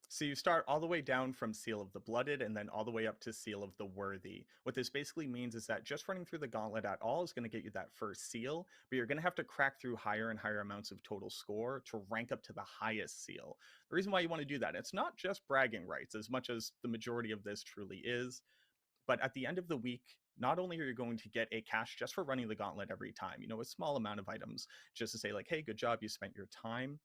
So you start all the way down from Seal of the Blooded and then all the way up to Seal of the Worthy. What this basically means is that just running through the gauntlet at all is going to get you that first seal, but you're going to have to crack through higher and higher amounts of total score to rank up to the highest seal. The reason why you want to do that, it's not just bragging rights, as much as the majority of this truly is, but at the end of the week, not only are you going to get a cash just for running the gauntlet every time, you know, a small amount of items just to say like, hey, good job, you spent your time.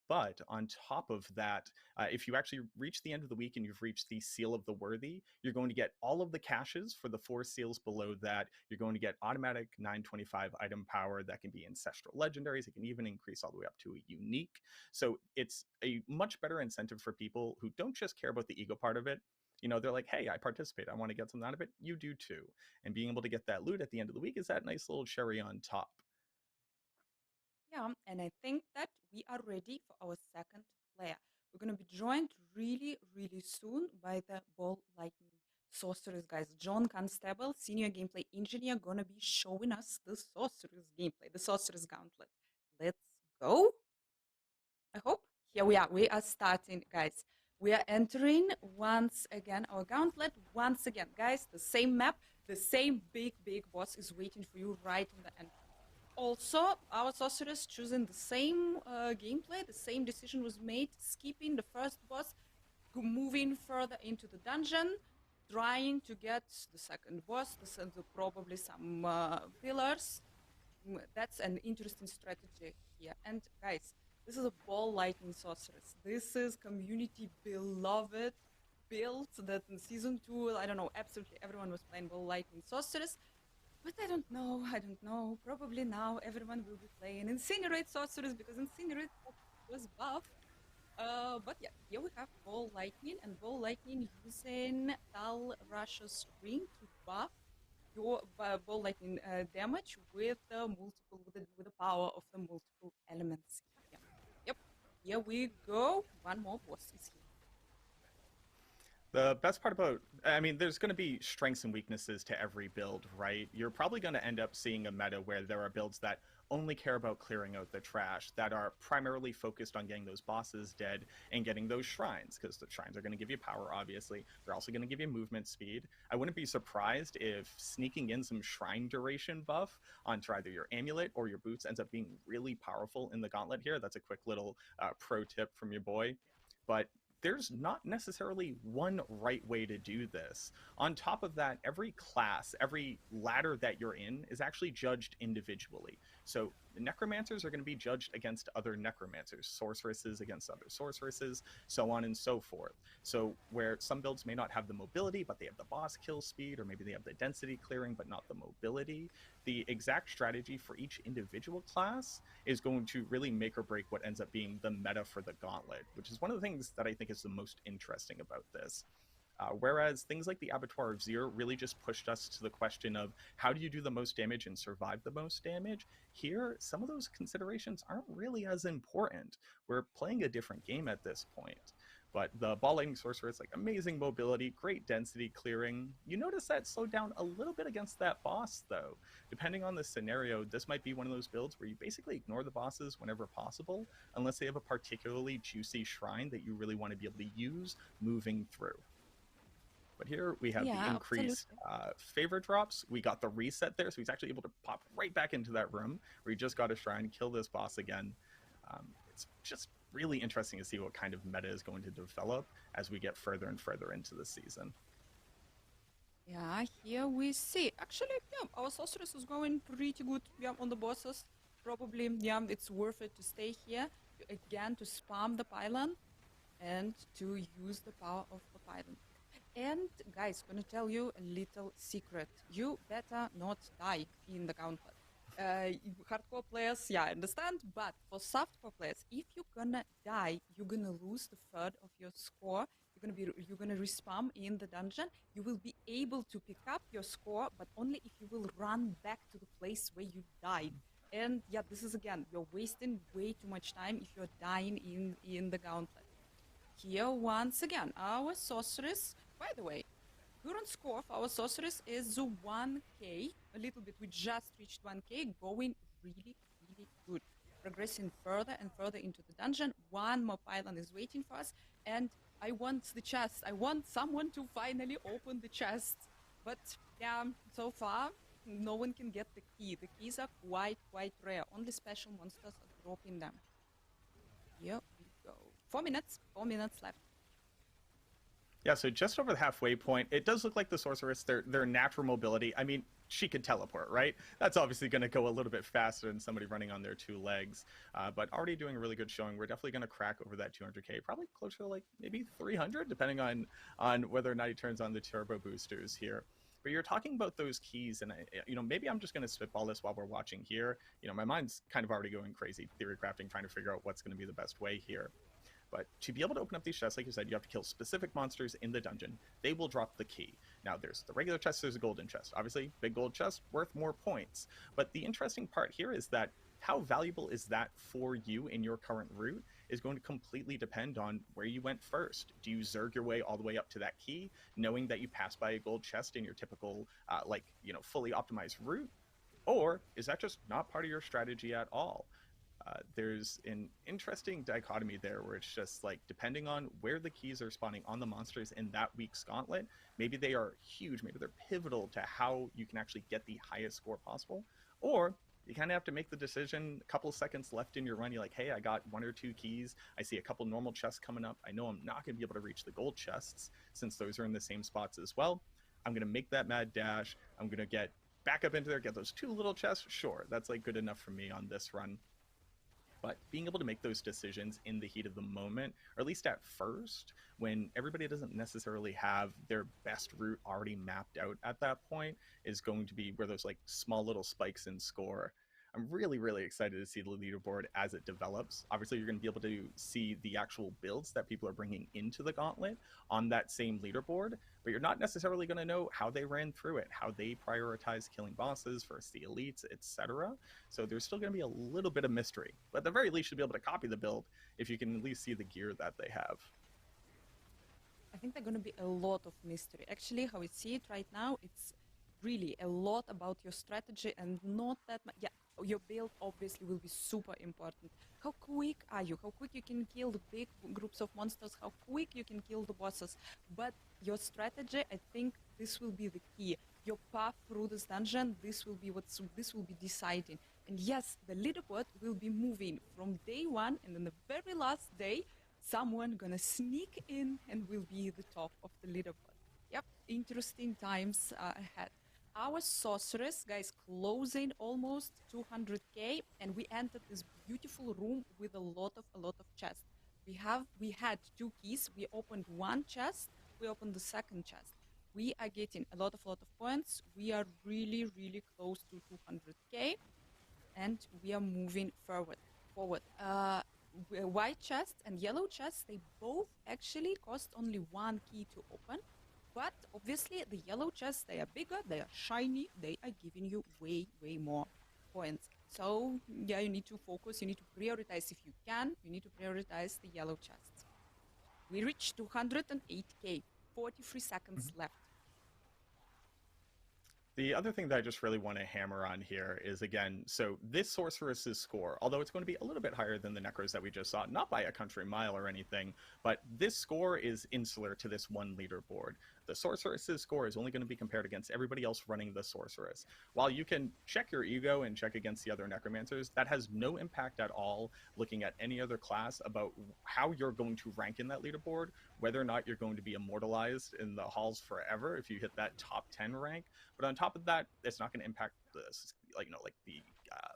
But on top of that, if you actually reach the end of the week and you've reached the Seal of the Worthy, you're going to get all of the caches for the 4 seals below that. You're going to get automatic 925 item power that can be ancestral legendaries. It can even increase all the way up to a unique. So it's a much better incentive for people who don't just care about the ego part of it. You know, they're like, hey, I participate. I want to get something out of it. You do too. And being able to get that loot at the end of the week is that nice little cherry on top. Yeah, and I think that we are ready for our second player. We're going to be joined really, really soon by the Ball Lightning Sorceress, guys. John Constable, Senior Gameplay Engineer, going to be showing us the Sorceress gameplay, the Sorceress Gauntlet. Let's go. I hope. Here we are. We are starting, guys. We are entering once again our gauntlet. Once again, guys, the same map, the same big boss is waiting for you right in the entrance. Also, our sorceress choosing the same gameplay, the same decision was made, skipping the first boss, moving further into the dungeon, trying to get the second boss, probably some pillars. That's an interesting strategy here. And guys, this is a ball lightning sorceress. This is community beloved build that in season 2, I don't know, absolutely everyone was playing ball lightning sorceress. But I don't know. Probably now everyone will be playing Incinerate Sorceress because Incinerate was buff. But yeah, here we have Ball Lightning, and Ball Lightning using Tal Rush's ring to buff your Ball Lightning damage with the power of the multiple elements. Yeah. Yep. Here we go. One more boss is here. The best part about, I mean, there's going to be strengths and weaknesses to every build, right? You're probably going to end up seeing a meta where there are builds that only care about clearing out the trash, that are primarily focused on getting those bosses dead and getting those shrines, because the shrines are going to give you power, obviously. They're also going to give you movement speed. I wouldn't be surprised if sneaking in some shrine duration buff onto either your amulet or your boots ends up being really powerful in the gauntlet here. That's a quick little pro tip from your boy. But there's not necessarily one right way to do this. On top of that, every class, every ladder that you're in is actually judged individually. So the necromancers are going to be judged against other necromancers, sorceresses against other sorceresses, so on and so forth. So where some builds may not have the mobility, but they have the boss kill speed, or maybe they have the density clearing, but not the mobility, the exact strategy for each individual class is going to really make or break what ends up being the meta for the gauntlet, which is one of the things that I think is the most interesting about this. Whereas things like the Abattoir of Zir really just pushed us to the question of how do you do the most damage and survive the most damage, here, some of those considerations aren't really as important. We're playing a different game at this point. But the Ball Lightning Sorceress, like amazing mobility, great density clearing. You notice that slowed down a little bit against that boss, though. Depending on the scenario, this might be one of those builds where you basically ignore the bosses whenever possible, unless they have a particularly juicy shrine that you really want to be able to use moving through. But here we have the increased favor drops. We got the reset there, so he's actually able to pop right back into that room where he just got a shrine, kill this boss again. It's just really interesting to see what kind of meta is going to develop as we get further and further into the season. Yeah, here we see. Actually, yeah, our sorceress is going pretty good on the bosses. Probably, yeah, it's worth it to stay here, again, to spam the pylon and to use the power of the pylon. And guys, gonna tell you a little secret. You better not die in the gauntlet. Hardcore players, yeah, I understand, but for softcore players, if you're gonna die, you're gonna lose the third of your score. You're gonna respawn in the dungeon. You will be able to pick up your score, but only if you will run back to the place where you died. And yeah, this is again, you're wasting way too much time if you're dying in the gauntlet. Here, once again, our sorceress, by the way, current score for our sorceress is 1k, a little bit, we just reached 1k, going really good. Progressing further and further into the dungeon. One more pylon is waiting for us, and I want the chest. I want someone to finally open the chest. But yeah, so far, no one can get the key. The keys are quite rare. Only special monsters are dropping them. Here we go. 4 minutes left. Yeah, so just over the halfway point, it does look like the sorceress, their natural mobility. I mean, she could teleport, right? That's obviously going to go a little bit faster than somebody running on their two legs, but already doing a really good showing. We're definitely going to crack over that 200k, probably closer to like maybe 300, depending on whether or not he turns on the turbo boosters here. But you're talking about those keys, and maybe I'm just going to spitball this while we're watching here. My mind's kind of already going crazy, theory crafting, trying to figure out what's going to be the best way here. But to be able to open up these chests, like you said, you have to kill specific monsters in the dungeon. They will drop the key. Now, there's the regular chest, there's a golden chest. Obviously, big gold chest, worth more points. But the interesting part here is that how valuable is that for you in your current route is going to completely depend on where you went first. Do you zerg your way all the way up to that key, knowing that you pass by a gold chest in your typical, fully optimized route? Or is that just not part of your strategy at all? There's an interesting dichotomy there where it's just like, depending on where the keys are spawning on the monsters in that week's gauntlet, maybe they are huge, maybe they're pivotal to how you can actually get the highest score possible. Or you kind of have to make the decision a couple of seconds left in your run. You're like, hey, I got 1 or 2 keys. I see a couple normal chests coming up. I know I'm not going to be able to reach the gold chests since those are in the same spots as well. I'm going to make that mad dash. I'm going to get back up into there, get those 2 little chests. Sure, that's like good enough for me on this run. But being able to make those decisions in the heat of the moment, or at least at first, when everybody doesn't necessarily have their best route already mapped out at that point, is going to be where those like small little spikes in score. I'm really, really excited to see the leaderboard as it develops. Obviously, you're going to be able to see the actual builds that people are bringing into the gauntlet on that same leaderboard, but you're not necessarily going to know how they ran through it, how they prioritize killing bosses versus the elites, etc. So there's still going to be a little bit of mystery, but at the very least, you'll be able to copy the build if you can at least see the gear that they have. I think there's going to be a lot of mystery. Actually, how we see it right now, it's really a lot about your strategy and not that much. Yeah, your build obviously will be super important. How quick are you? How quick you can kill the big groups of monsters? How quick you can kill the bosses? But your strategy, I think this will be the key. Your path through this dungeon, this will be deciding. And yes, the leaderboard will be moving from day 1, and then the very last day, someone gonna sneak in and will be the top of the leaderboard. Yep, interesting times ahead. Our sorceress, guys, closing almost 200k, and we entered this beautiful room with a lot of chests. We had 2 keys. We opened 1 chest. We opened the 2nd chest. We are getting a lot of points. We are really, really close to 200k, and we are moving forward. White chest and yellow chest, they both actually cost only 1 key to open. But obviously, the yellow chests, they are bigger, they are shiny, they are giving you way, way more points. So, yeah, you need to focus, you need to prioritize if you can, you need to prioritize the yellow chests. We reached 208k, 43 seconds left. The other thing that I just really want to hammer on here is, again, so this Sorceress's score, although it's going to be a little bit higher than the Necros that we just saw, not by a country mile or anything, but this score is insular to this one leaderboard. The Sorceress's score is only going to be compared against everybody else running the Sorceress. While you can check your ego and check against the other Necromancers, that has no impact at all looking at any other class about how you're going to rank in that leaderboard, whether or not you're going to be immortalized in the halls forever if you hit that top 10 rank. But on top of that, it's not going to impact the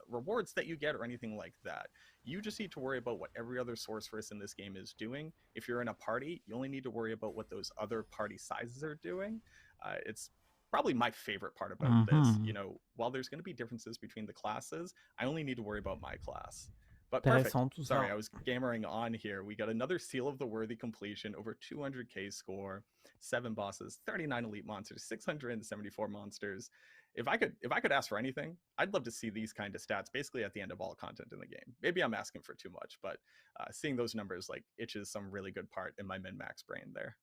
rewards that you get or anything like that. You just need to worry about what every other sorceress in this game is doing. If you're in a party, you only need to worry about what those other party sizes are doing. It's probably my favorite part about this. You know, while there's going to be differences between the classes, I only need to worry about my class. But perfect. Sorry, I was gammering on here. We got another Seal of the Worthy completion, over 200k score, 7 bosses, 39 elite monsters, 674 monsters. If I could ask for anything, I'd love to see these kind of stats basically at the end of all content in the game. Maybe I'm asking for too much, but seeing those numbers like itches some really good part in my min-max brain there.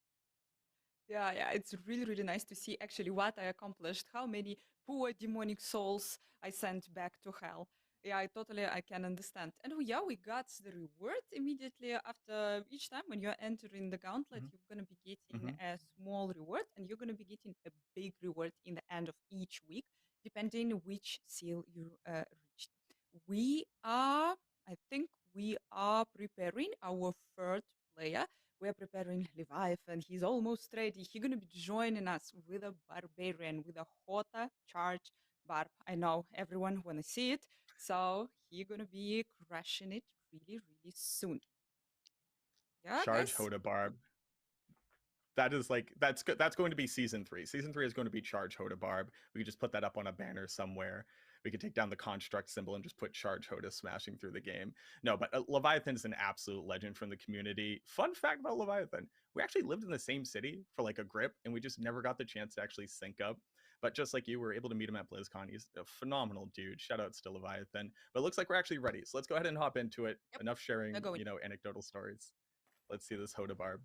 Yeah, it's really, really nice to see actually what I accomplished, how many poor demonic souls I sent back to hell. Yeah, I can understand. And yeah, we got the reward immediately after each time when you're entering the gauntlet, you're going to be getting a small reward, and you're going to be getting a big reward in the end of each week, depending which seal you reached. I think we are preparing our 3rd player. We're preparing Leviathan. He's almost ready. He's going to be joining us with a barbarian, with a Hota charge barb. I know everyone want to see it. So he's going to be crushing it really, really soon. Yeah, Charge guys? Hota barb. That is like, that's going to be season 3. Season 3 is going to be Charge Hota barb. We could just put that up on a banner somewhere. We could take down the construct symbol and just put Charge Hota smashing through the game. No, but Leviathan is an absolute legend from the community. Fun fact about Leviathan, we actually lived in the same city for like a grip, and we just never got the chance to actually sync up. But just like you, were able to meet him at BlizzCon. He's a phenomenal dude. Shoutouts to Leviathan. But it looks like we're actually ready. So let's go ahead and hop into it. Yep, Enough sharing, we're going. anecdotal stories. Let's see this Hoda Barb.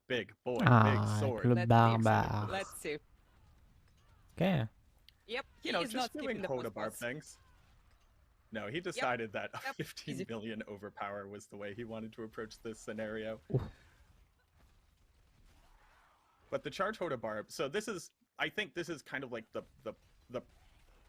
Big boy, big Ah, avec sword. le Let's see. barbare. Let's see. Ok. Yep, he You know, is not just doing skipping the Hoda Barb post-boss. things. No, he decided that Yep, 15 easy. million overpower was the way he wanted to approach this scenario. Oof. But the charge Hoda Barb, so this is, I think this is kind of like the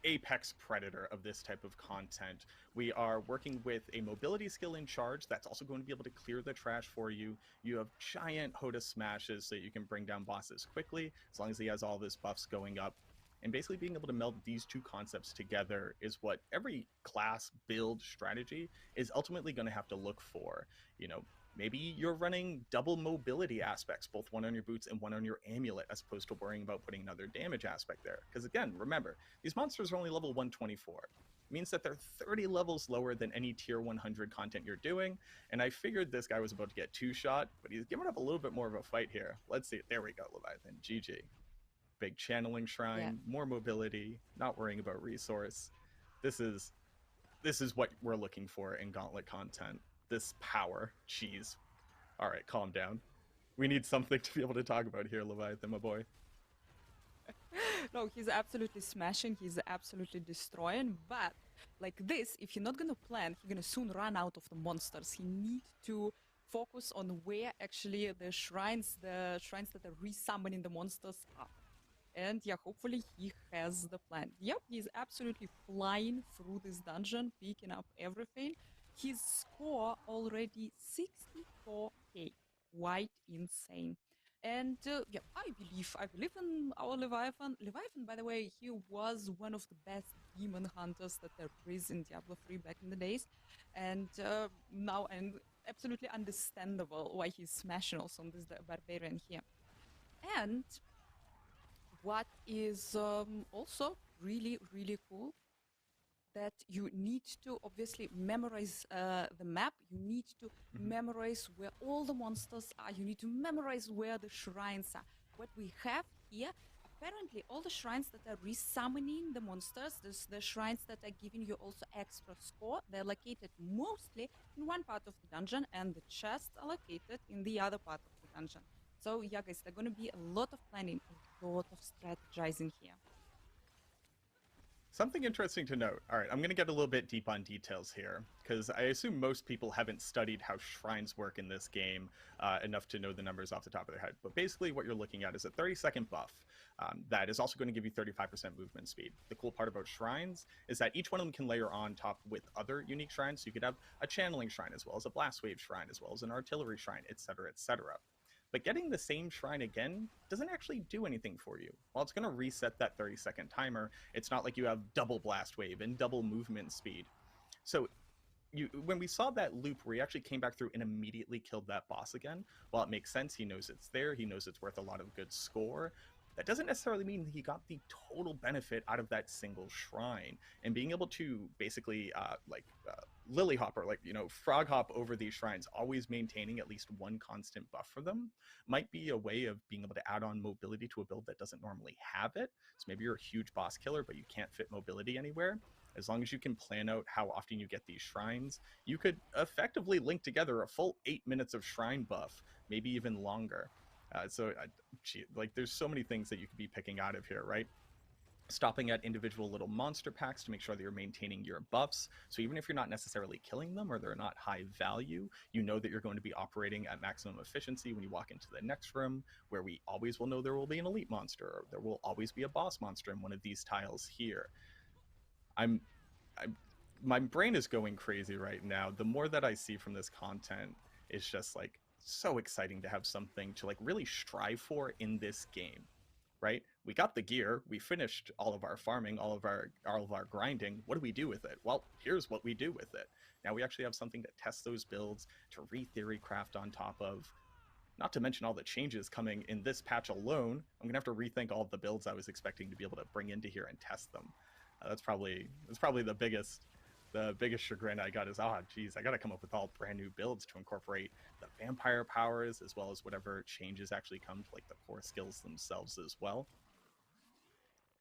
apex predator of this type of content. We are working with a mobility skill in charge that's also going to be able to clear the trash for you. You have giant Hoda smashes so you can bring down bosses quickly, as long as he has all of his buffs going up. And basically being able to meld these two concepts together is what every class build strategy is ultimately going to have to look for. You know, maybe you're running double mobility aspects, both one on your boots and one on your amulet, as opposed to worrying about putting another damage aspect there. Because again, remember, these monsters are only level 124. It means that they're 30 levels lower than any tier 100 content you're doing. And I figured this guy was about to get two-shot, but he's giving up a little bit more of a fight here. Let's see. There we go, Leviathan. GG. Big channeling shrine, more mobility, not worrying about resource. This is what we're looking for in Gauntlet content. This power. Jeez. All right, calm down. We need something to be able to talk about here, Leviathan, my boy. No, he's absolutely smashing, he's absolutely destroying, but like this, if you're not gonna plan, you're gonna soon run out of the monsters. You need to focus on where actually the shrines that are resummoning the monsters are. And yeah, hopefully he has the plan. Yep, he's absolutely flying through this dungeon, picking up everything. His score already 64k. Quite insane. And yeah, I believe in our Leviathan. Leviathan, by the way, he was one of the best demon hunters that there is in Diablo 3 back in the days. And now, and absolutely understandable why he's smashing also on this barbarian here. And what is also really, really cool, that you need to obviously memorize the map. You need to memorize where all the monsters are. You need to memorize where the shrines are. What we have here, apparently all the shrines that are resummoning the monsters, the shrines that are giving you also extra score, they're located mostly in one part of the dungeon, and the chests are located in the other part of the dungeon. So yeah, guys, there's going to be a lot of planning, a lot of strategizing here. Something interesting to note. All right, I'm going to get a little bit deep on details here, because I assume most people haven't studied how shrines work in this game enough to know the numbers off the top of their head. But basically what you're looking at is a 30-second buff that is also going to give you 35% movement speed. The cool part about shrines is that each one of them can layer on top with other unique shrines. So you could have a channeling shrine, as well as a blast wave shrine, as well as an artillery shrine, etc., etc. But getting the same shrine again doesn't actually do anything for you. While it's going to reset that 30-second timer, it's not like you have double blast wave and double movement speed. So when we saw that loop where he actually came back through and immediately killed that boss again, while it makes sense, he knows it's there, he knows it's worth a lot of good score, that doesn't necessarily mean he got the total benefit out of that single shrine. And being able to basically lily hop, or frog hop over these shrines, always maintaining at least one constant buff for them, might be a way of being able to add on mobility to a build that doesn't normally have it. So maybe you're a huge boss killer, but you can't fit mobility anywhere. As long as you can plan out how often you get these shrines, you could effectively link together a full 8 minutes of shrine buff, maybe even longer. There's so many things that you could be picking out of here, right? Stopping at individual little monster packs to make sure that you're maintaining your buffs. So even if you're not necessarily killing them, or they're not high value, you know that you're going to be operating at maximum efficiency when you walk into the next room, where we always will know there will be an elite monster, or there will always be a boss monster in one of these tiles here. My brain is going crazy right now. The more that I see from this content, it's just like so exciting to have something to really strive for in this game. Right? We got the gear, we finished all of our farming, all of our grinding. What do we do with it? Well, here's what we do with it. Now we actually have something to test those builds, to re-theory craft on top of. Not to mention all the changes coming in this patch alone. I'm gonna have to rethink all of the builds I was expecting to be able to bring into here and test them. That's probably the biggest chagrin I got is, geez, I got to come up with all brand new builds to incorporate the vampire powers, as well as whatever changes actually come to the core skills themselves as well.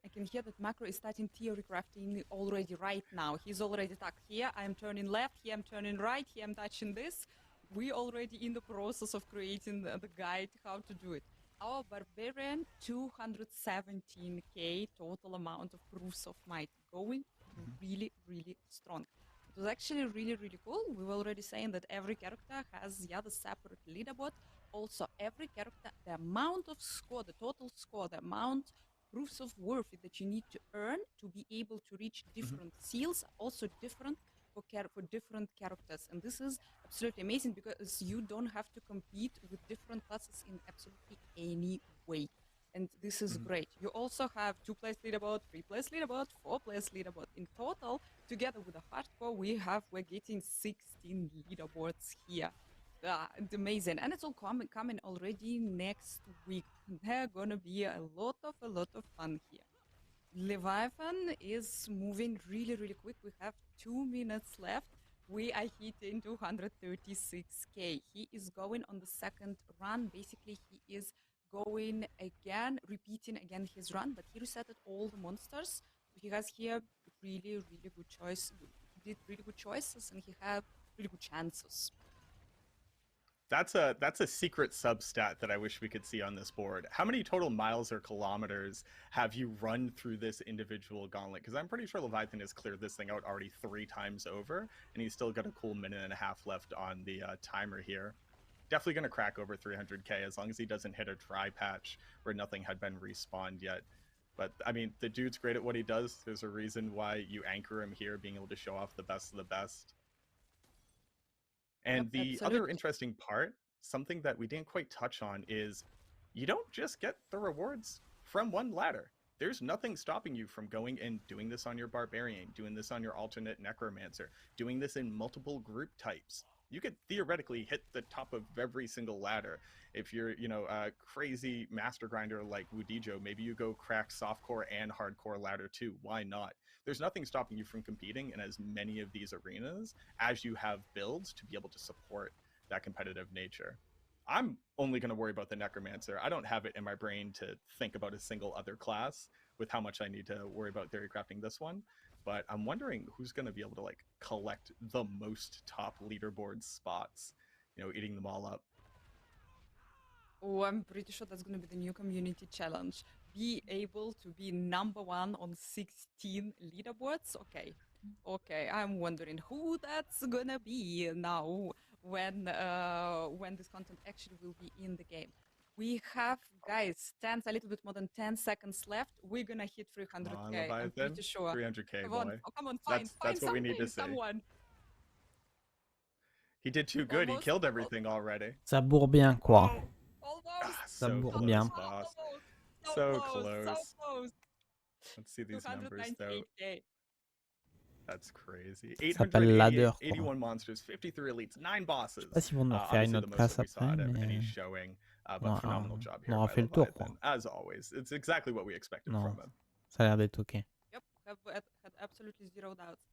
I can hear that Macro is starting theory crafting already right now. He's already tucked here. I'm turning left. Here I'm turning right. Here I'm touching this. We already in the process of creating the guide how to do it. Our Barbarian, 217k total amount of proofs of might, going really, really strong. It was actually really, really cool. We were already saying that every character has the separate leaderboard. Also, every character, the amount of score, the total score, the amount proofs of worth that you need to earn to be able to reach different seals, also different for different characters. And this is absolutely amazing because you don't have to compete with different classes in absolutely any way. And this is great. You also have 2-place leaderboard, 3-place leaderboard, 4-place leaderboard. In total, together with the hardcore, we're getting 16 leaderboards here. It's amazing, and it's all coming already next week. There are gonna be a lot of fun here. Leviathan is moving really, really quick. We have 2 minutes left. We are hitting 236k. He is going on the second run. Basically, he is going again, repeating again his run, but he resetted all the monsters. So he has here really, really good choice. He did really good choices, and he had really good chances. That's a secret substat that I wish we could see on this board. How many total miles or kilometers have you run through this individual gauntlet? Because I'm pretty sure Leviathan has cleared this thing out already 3 times over, and he's still got a cool minute and a half left on the timer here. Definitely going to crack over 300k as long as he doesn't hit a dry patch where nothing had been respawned yet. But, I mean, the dude's great at what he does. There's a reason why you anchor him here, being able to show off the best of the best. And the other interesting part, something that we didn't quite touch on, is you don't just get the rewards from one ladder. There's nothing stopping you from going and doing this on your Barbarian, doing this on your alternate Necromancer, doing this in multiple group types. You could theoretically hit the top of every single ladder. If you're, a crazy master grinder like Wudijo, maybe you go crack softcore and hardcore ladder too. Why not? There's nothing stopping you from competing in as many of these arenas as you have builds to be able to support that competitive nature. I'm only going to worry about the Necromancer. I don't have it in my brain to think about a single other class with how much I need to worry about theory crafting this one. But I'm wondering who's going to be able to collect the most top leaderboard spots, eating them all up. Oh, I'm pretty sure that's going to be the new community challenge. Be able to be number 1 on 16 leaderboards. Okay, I'm wondering who that's gonna be now when this content actually will be in the game. We have, guys, a little bit more than 10 seconds left. We're gonna hit 300k. I'm pretty sure. 300k, come boy. on, come on, find That's what we need to see. Someone. He did too good. Almost. He killed everything already. Ça bourre bien, quoi. Almost. Ça So bourre close, bien. boss. So So close. close. Let's see these numbers, though. 298k. That's crazy. Ça s'appelle ladder, 81 monsters, 53 elites, 9 bosses. Je sais pas s'ils vont nous refaire une Obviously, autre the most place that we saw après, at mais any showing, but phenomenal job here on aura by fait le tour, quoi. Leviathan. As always, it's exactly what we expected Non, from him. ça a l'air d'être ok. Yep, had absolutely zero doubts.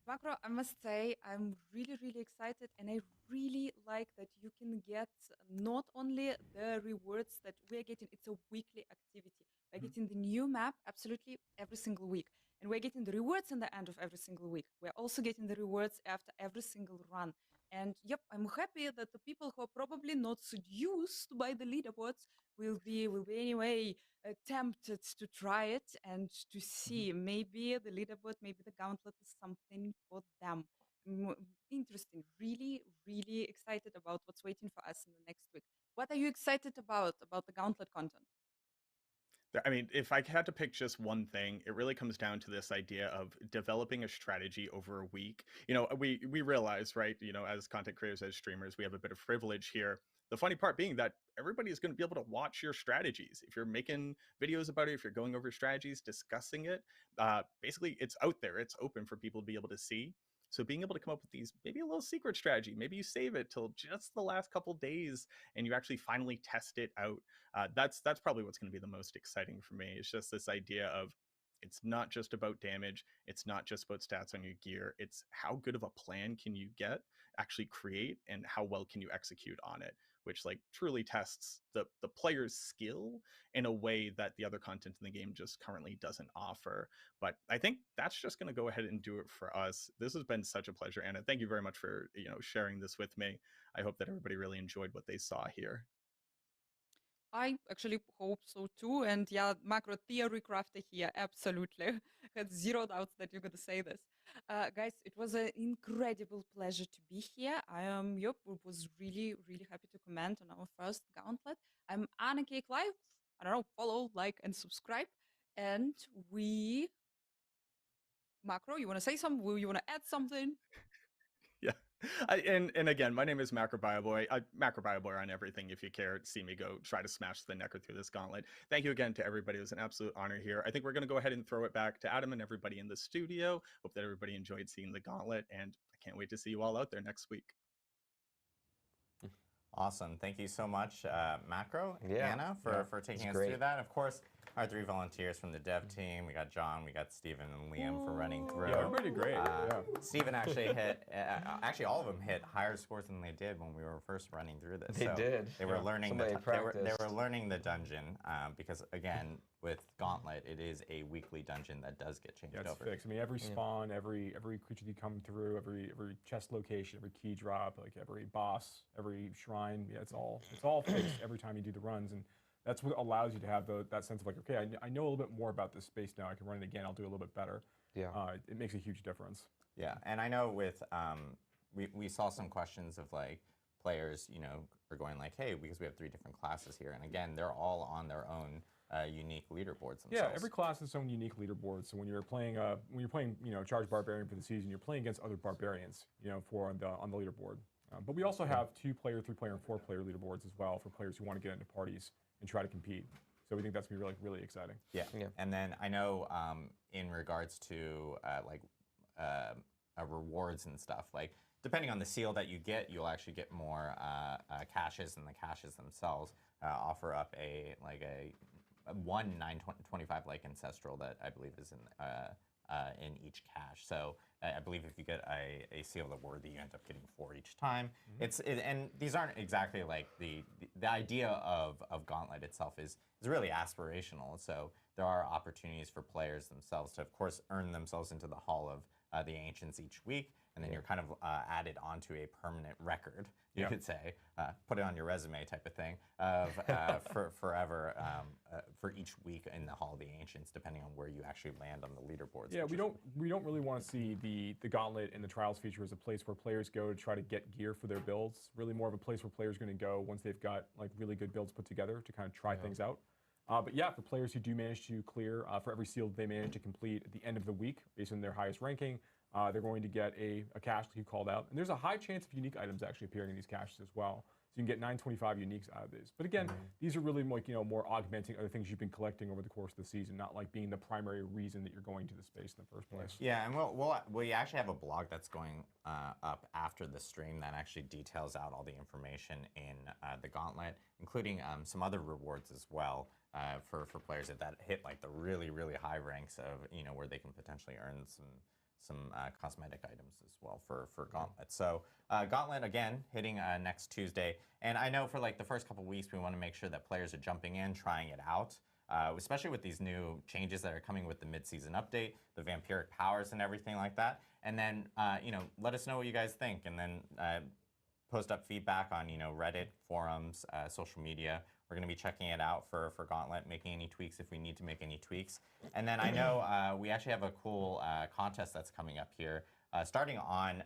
Macro, I must say, I'm really, really excited, and I really like that you can get not only the rewards that we're getting, it's a weekly activity. We're getting the new map absolutely every single week, and we're getting the rewards in the end of every single week. We're also getting the rewards after every single run. And yep, I'm happy that the people who are probably not seduced by the leaderboards will be anyway tempted to try it and to see maybe the leaderboard, maybe the gauntlet is something for them. Interesting. Really, really excited about what's waiting for us in the next week. What are you excited about the gauntlet content? I mean, if I had to pick just one thing, it really comes down to this idea of developing a strategy over a week. We realize, right, as content creators, as streamers, we have a bit of privilege here. The funny part being that everybody is going to be able to watch your strategies. If you're making videos about it, if you're going over strategies, discussing it, basically it's out there. It's open for people to be able to see. So being able to come up with these, maybe a little secret strategy, maybe you save it till just the last couple days and you actually finally test it out. That's probably what's going to be the most exciting for me. It's just this idea of it's not just about damage. It's not just about stats on your gear. It's how good of a plan can you actually create, and how well can you execute on it. which like truly tests the player's skill in a way that the other content in the game just currently doesn't offer. But I think that's just going to go ahead and do it for us. This has been such a pleasure, Anna. Thank you very much for sharing this with me. I hope that everybody really enjoyed what they saw here. I actually hope so too. And yeah, macro theory crafter here, absolutely. Had zero doubts that you're gonna say this. Guys, it was an incredible pleasure to be here. I am Yop, was really, really happy to comment on our first gauntlet. I'm Anna Cake Live. I don't know, follow, like, and subscribe. And we Macro, you wanna say something? You wanna add something? Yeah. And again, my name is Macrobioboy. Macrobioboy on everything. If you care, see me go try to smash the Necker through this gauntlet. Thank you again to everybody. It was an absolute honor here. I think we're going to go ahead and throw it back to Adam and everybody in the studio. Hope that everybody enjoyed seeing the gauntlet, and I can't wait to see you all out there next week. Awesome. Thank you so much, Macro, Yeah. Anna, for taking us through that. Of course, our 3 volunteers from the dev team. We got John, we got Steven, and Liam for running through. Yeah, everybody great. Yeah. Steven actually hit, actually all of them hit higher scores than they did when we were first running through this. They did. They were learning Somebody they were learning the dungeon because again, with Gauntlet, it is a weekly dungeon that does get changed it's over. fixed. I mean, every spawn, every creature you come through, every chest location, every key drop, like every boss, every shrine, it's all fixed every time you do the runs, and that's what allows you to have that sense of like, okay, I know a little bit more about this space now. I can run it again. I'll do a little bit better. Yeah. It makes a huge difference. Yeah, and I know with we saw some questions of like players, are going like, hey, because we have 3 different classes here, and again, they're all on their own unique leaderboards themselves. Yeah, every class has its own unique leaderboard. So when you're playing, Charged Barbarian for the season, you're playing against other barbarians, for on the leaderboard. But we also have 2-player, 3-player, and 4-player leaderboards as well for players who want to get into parties and try to compete. So we think that's gonna be really, really exciting. Yeah. And then I know in regards to rewards and stuff, like depending on the seal that you get, you'll actually get more caches, and the caches themselves offer up a 925 like ancestral that I believe is in each cache. So I believe if you get a seal of the worthy, you end up getting 4 each time. And these aren't exactly like the idea of Gauntlet itself is really aspirational. So there are opportunities for players themselves to, of course, earn themselves into the Hall of the Ancients each week, and then you're kind of added onto a permanent record, you could say, put it on your resume type of thing, of for forever for each week in the Hall of the Ancients, depending on where you actually land on the leaderboards. Yeah, we don't really want to see the Gauntlet and the Trials feature as a place where players go to try to get gear for their builds. Really more of a place where players are going to go once they've got like really good builds put together to kind of try things out. But yeah, for players who do manage to clear, for every seal they manage to complete at the end of the week, based on their highest ranking, they're going to get a cache like you called out. And there's a high chance of unique items actually appearing in these caches as well. So you can get 925 uniques out of these. But again, these are really like, more augmenting other things you've been collecting over the course of the season, not like being the primary reason that you're going to the space in the first place. Yeah, and we actually have a blog that's going up after the stream that actually details out all the information in the Gauntlet, including some other rewards as well for players that hit like the really, really high ranks of, where they can potentially earn some cosmetic items as well for Gauntlet. So Gauntlet, again, hitting next Tuesday. And I know for like the first couple weeks, we want to make sure that players are jumping in, trying it out, especially with these new changes that are coming with the mid-season update, the vampiric powers and everything like that. And then, let us know what you guys think. And then post up feedback on, Reddit, forums, social media. We're going to be checking it out for Gauntlet, making any tweaks if we need to make any tweaks. And then I know we actually have a cool contest that's coming up here, starting on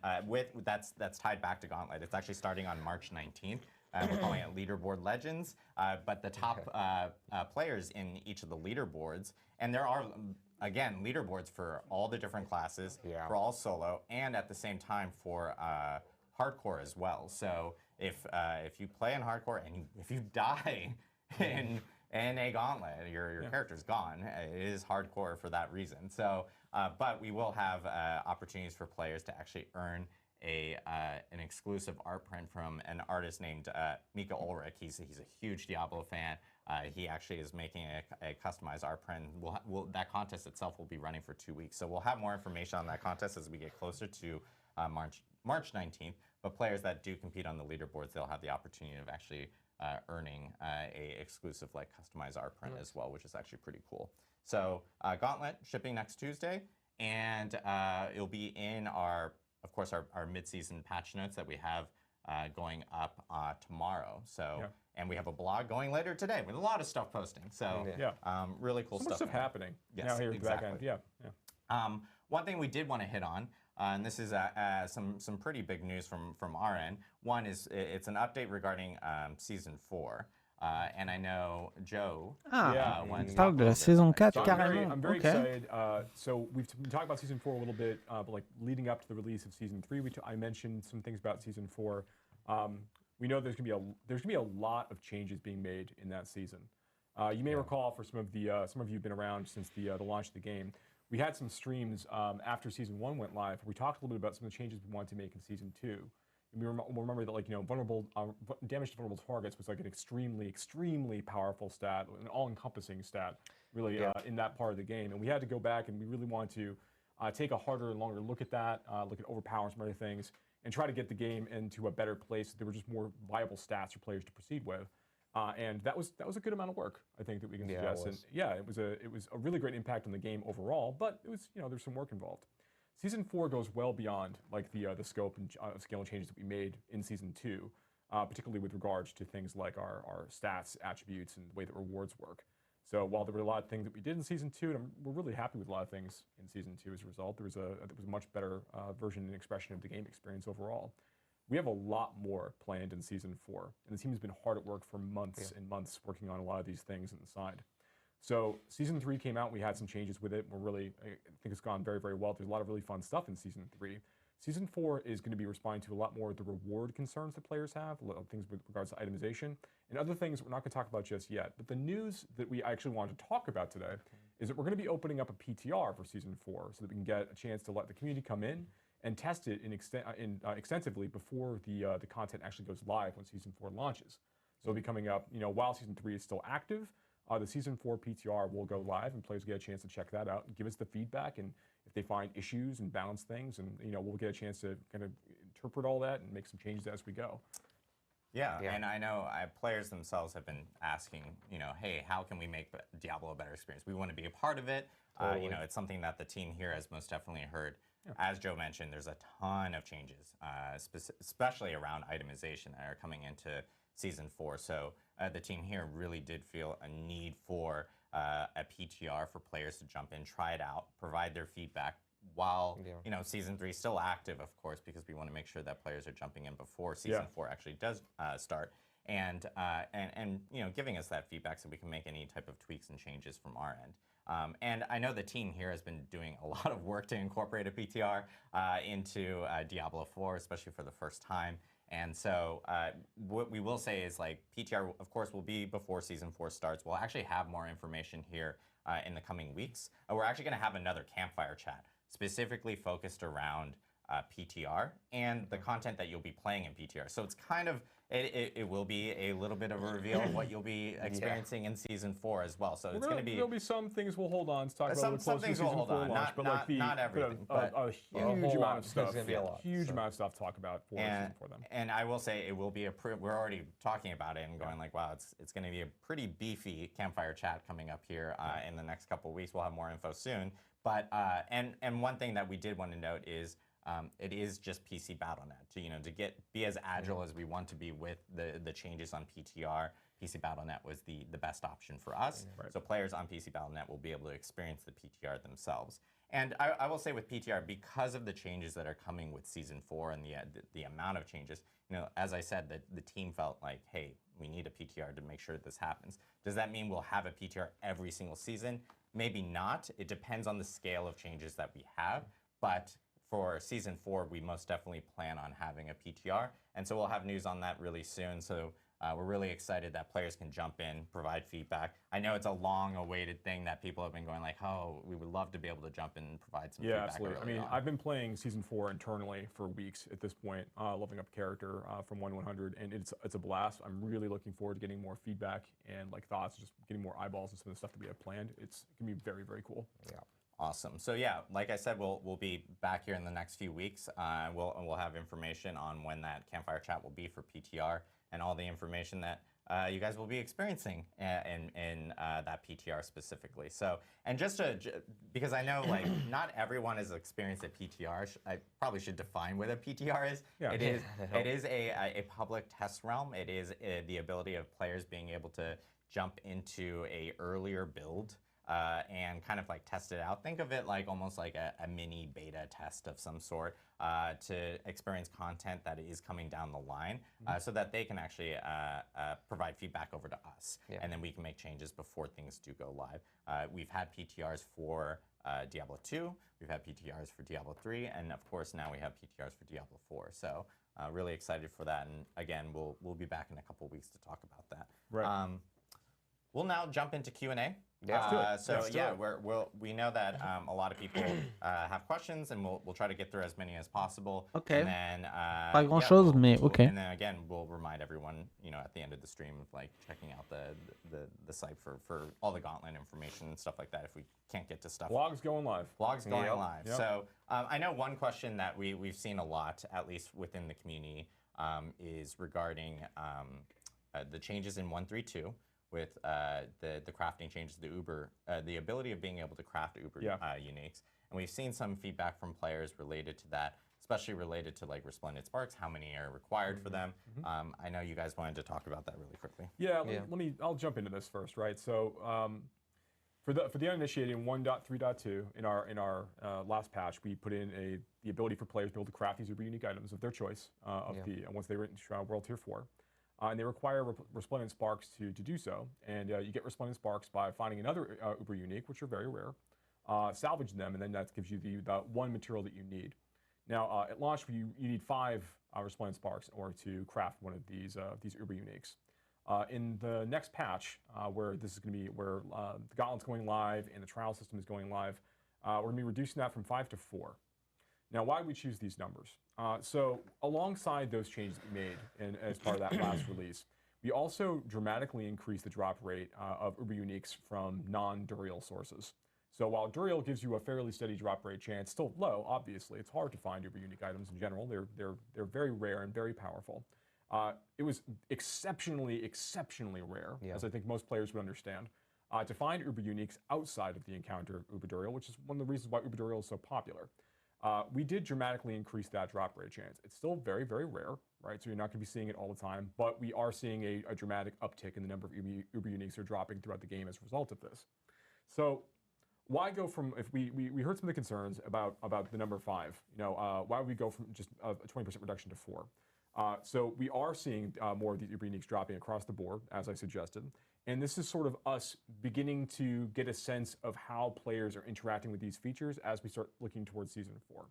that's tied back to Gauntlet. It's actually starting on March 19th. We're calling it Leaderboard Legends. But the top players in each of the leaderboards, and there are again leaderboards for all the different classes, for all solo, and at the same time for hardcore as well. So if you play in hardcore and if you die in a Gauntlet, your character's gone. It is hardcore for that reason. So, but we will have opportunities for players to actually earn an exclusive art print from an artist named Mika Ulrich. He's a huge Diablo fan. He actually is making a customized art print. That contest itself will be running for 2 weeks. So we'll have more information on that contest as we get closer to March 19th. But players that do compete on the leaderboards, they'll have the opportunity of actually earning a exclusive like customized art print as well, which is actually pretty cool. So Gauntlet shipping next Tuesday, and it'll be in of course, our mid-season patch notes that we have going up tomorrow. So, and we have a blog going later today with a lot of stuff posting. So, really cool so stuff. Much stuff happening. Yes, now here exactly. Back end. Yeah. One thing we did want to hit on, and this is some pretty big news from our end. One is it's an update regarding Season 4. And I know Joe. Parle de la saison 4 so carrément. I'm very excited. So we've been talking about Season 4 a little bit, but like leading up to the release of Season 3, I mentioned some things about Season 4. We know there's gonna be a lot of changes being made in that season. You may recall, for some of you who've been around since the launch of the game, we had some streams after Season 1 went live. We talked a little bit about some of the changes we wanted to make in Season 2. And we'll remember that, like, vulnerable damage to vulnerable targets was like an extremely powerful stat, an all-encompassing stat, really, in that part of the game. And we had to go back, and we really wanted to take a harder and longer look at that, look at overpowering some other things, and try to get the game into a better place. There were just more viable stats for players to proceed with, and that was a good amount of work, I think, that we can suggest. And it was a really great impact on the game overall, but it was there's some work involved. Season 4 goes well beyond like the scope and scale and changes that we made in Season 2, particularly with regards to things like our stats, attributes, and the way that rewards work. So while there were a lot of things that we did in Season 2, and we're really happy with a lot of things in Season 2 as a result, there was a much better version and expression of the game experience overall. We have a lot more planned in Season 4, and the team has been hard at work for months and months working on a lot of these things on the side. So Season 3 came out, we had some changes with it. I think it's gone very, very well. There's a lot of really fun stuff in Season 3. Season 4 is going to be responding to a lot more of the reward concerns that players have, a lot of things with regards to itemization, and other things we're not going to talk about just yet. But the news that we actually wanted to talk about today is that we're going to be opening up a PTR for Season 4 so that we can get a chance to let the community come in and test it extensively before the content actually goes live when Season 4 launches. So it'll be coming up, while Season 3 is still active. The Season 4 PTR will go live, and players get a chance to check that out and give us the feedback. And if they find issues and balance things, and we'll get a chance to kind of interpret all that and make some changes as we go. Yeah, and I know players themselves have been asking, hey, how can we make Diablo a better experience? We want to be a part of it. Totally. It's something that the team here has most definitely heard. Yeah. As Joe mentioned, there's a ton of changes, especially around itemization that are coming into Season 4. So the team here really did feel a need for a PTR for players to jump in, try it out, provide their feedback while Season 3 is still active, of course, because we want to make sure that players are jumping in before Season 4 actually does start, and giving us that feedback so we can make any type of tweaks and changes from our end. And I know the team here has been doing a lot of work to incorporate a PTR into Diablo 4, especially for the first time. And so what we will say is, like, PTR, of course, will be before Season 4 starts. We'll actually have more information here in the coming weeks. We're actually going to have another campfire chat specifically focused around PTR and the content that you'll be playing in PTR. So it's kind of, it will be a little bit of a reveal of what you'll be experiencing in Season 4 as well. So it's going to be... There'll be some things we'll hold on to talk about. Some things we'll hold on, not everything. But a huge amount of stuff. Huge amount of stuff to talk about for Season 4 then. And I will say it will be we're already talking about it and going like, wow, it's going to be a pretty beefy campfire chat coming up here in the next couple of weeks. We'll have more info soon. But and one thing that we did want to note is it is just PC Battle.net to be as agile as we want to be with the changes on PTR. PC Battle.net was the best option for us. Right. So players on PC Battle.net will be able to experience the PTR themselves. And I will say with PTR, because of the changes that are coming with Season 4 and the amount of changes, as I said, that the team felt like, hey, we need a PTR to make sure this happens. Does that mean we'll have a PTR every single season? Maybe not. It depends on the scale of changes that we have. But for Season 4, we most definitely plan on having a PTR. And so we'll have news on that really soon. So we're really excited that players can jump in, provide feedback. I know it's a long-awaited thing that people have been going like, oh, we would love to be able to jump in and provide some feedback. Yeah, absolutely. I've been playing Season 4 internally for weeks at this point, leveling up character from 1 to 100, and it's a blast. I'm really looking forward to getting more feedback and thoughts, just getting more eyeballs on some of the stuff that we have planned. It's going to be very, very cool. Yeah. Awesome. So yeah, like I said, we'll be back here in the next few weeks. We'll have information on when that campfire chat will be for PTR and all the information that you guys will be experiencing in that PTR specifically. So, and because I know like not everyone has experienced a PTR, I probably should define what a PTR is. Yeah. It is a public test realm. It is the ability of players being able to jump into a earlier build and kind of like test it out. Think of it like almost like a mini beta test of some sort to experience content that is coming down the line so that they can actually provide feedback over to us. And then we can make changes before things do go live. We've had PTRs for Diablo 2, we've had PTRs for Diablo 3, and of course now we have PTRs for Diablo 4. So really excited for that. And again, we'll be back in a couple weeks to talk about that. Right. We'll now jump into Q&A. We know that a lot of people have questions, and we'll try to get through as many as possible. Okay. And then, Pas grand-chose, mais okay. And then again, we'll remind everyone, at the end of the stream of like checking out the site for all the Gauntlet information and stuff like that. If we can't get to stuff. Vlog's going live. Vlog's going live. Yep. So I know one question that we've seen a lot, at least within the community, is regarding the changes in 1.3.2. With the crafting changes, the ability of being able to craft Uber uniques. And we've seen some feedback from players related to that, especially related to like Resplendent Sparks, how many are required for them. I know you guys wanted to talk about that really quickly. Yeah, I'll jump into this first, right? So for the uninitiated in 1.3.2, in our last patch, we put in the ability for players to be able to craft these Uber unique items of their choice once they reach World Tier 4. And they require Resplendent Sparks to do so. And you get Resplendent Sparks by finding another Uber unique, which are very rare, salvage them, and then that gives you the one material that you need. Now, at launch, you need 5 Resplendent Sparks in order to craft one of these Uber uniques. In the next patch, where this is going to be where the Gauntlet's going live and the trial system is going live, we're going to be reducing that from 5 to 4. Now, why we choose these numbers? So alongside those changes that we made as part of that last release, we also dramatically increased the drop rate of Uber uniques from non-Duriel sources. So while Duriel gives you a fairly steady drop rate chance, still low, obviously, it's hard to find Uber unique items in general. They're very rare and very powerful. It was exceptionally rare, as I think most players would understand, to find Uber uniques outside of the encounter of Uber Duriel, which is one of the reasons why Uber Duriel is so popular. We did dramatically increase that drop rate chance. It's still very rare, right? So you're not going to be seeing it all the time, but we are seeing a dramatic uptick in the number of Uber uniques that are dropping throughout the game as a result of this. So why go from, if we heard some of the concerns about the number 5, why would we go from just a 20% reduction to 4? So we are seeing more of these Uber uniques dropping across the board, as I suggested. And this is sort of us beginning to get a sense of how players are interacting with these features as we start looking towards Season 4.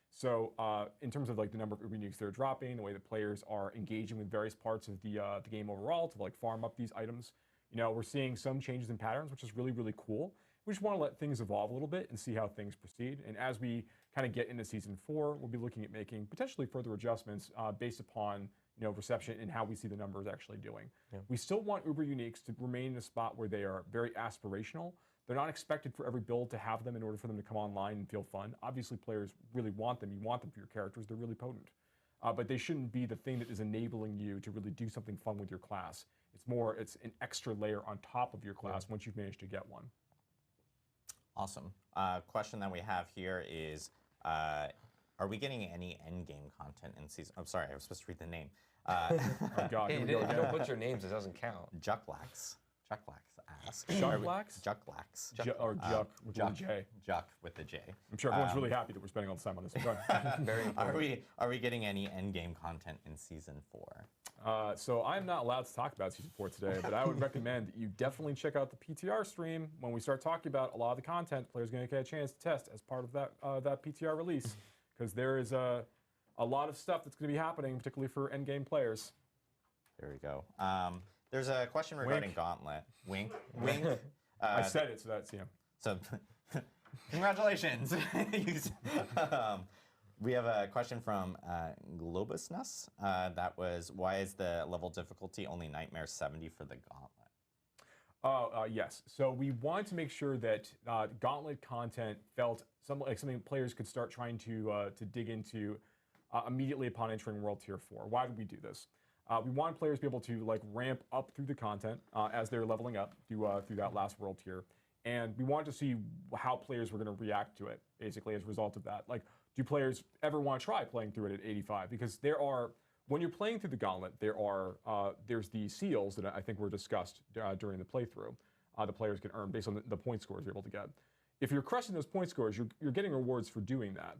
So in terms of like the number of Uber uniques that are dropping, the way that players are engaging with various parts of the game overall to like farm up these items, we're seeing some changes in patterns, which is really cool. We just want to let things evolve a little bit and see how things proceed. And as we kind of get into Season 4, we'll be looking at making potentially further adjustments based upon reception and how we see the numbers actually doing. Yeah. We still want Uber uniques to remain in a spot where they are very aspirational. They're not expected for every build to have them in order for them to come online and feel fun. Obviously, players really want them. You want them for your characters. They're really potent. But they shouldn't be the thing that is enabling you to really do something fun with your class. It's an extra layer on top of your class once you've managed to get one. Awesome. Question that we have here is, are we getting any endgame content in season? I'm sorry, I was supposed to read the name. Oh God, hey, you don't put your names; it doesn't count. Jucklax asks. Jucklax? Jucklax. Or Juck with a J. Juck with the J. I'm sure everyone's really happy that we're spending all this time on this. Very important. Are we getting any endgame content in season 4? So I'm not allowed to talk about season 4 today, but I would recommend that you definitely check out the PTR stream when we start talking about a lot of the content players are going to get a chance to test as part of that PTR release, because there is a lot of stuff that's going to be happening, particularly for endgame players. There we go. There's a question regarding Wink. Gauntlet. Wink. I said it, so that's, So, congratulations. We have a question from Globusnus. That was, why is the level difficulty only Nightmare 70 for the Gauntlet? Yes. So we wanted to make sure that Gauntlet content felt something players could start trying to dig into immediately upon entering World Tier 4. Why did we do this? We wanted players to be able to like ramp up through the content as they're leveling up through that last World Tier, and we wanted to see how players were going to react to it. Basically, as a result of that, like, do players ever want to try playing through it at 85? Because when you're playing through the Gauntlet, there's the seals that I think were discussed during the playthrough. The players can earn based on the point scores you're able to get. If you're crushing those point scores, you're getting rewards for doing that.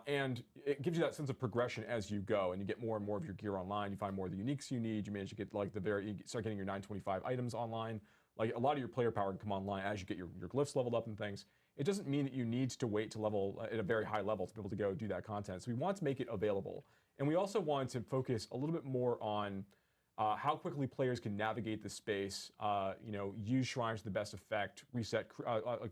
And it gives you that sense of progression as you go, and you get more and more of your gear online. You find more of the uniques you need. You manage to get like you start getting your 925 items online. Like a lot of your player power can come online as you get your glyphs leveled up and things. It doesn't mean that you need to wait to level at a very high level to be able to go do that content. So we want to make it available, and we also want to focus a little bit more on how quickly players can navigate the space. Use shrines to the best effect, reset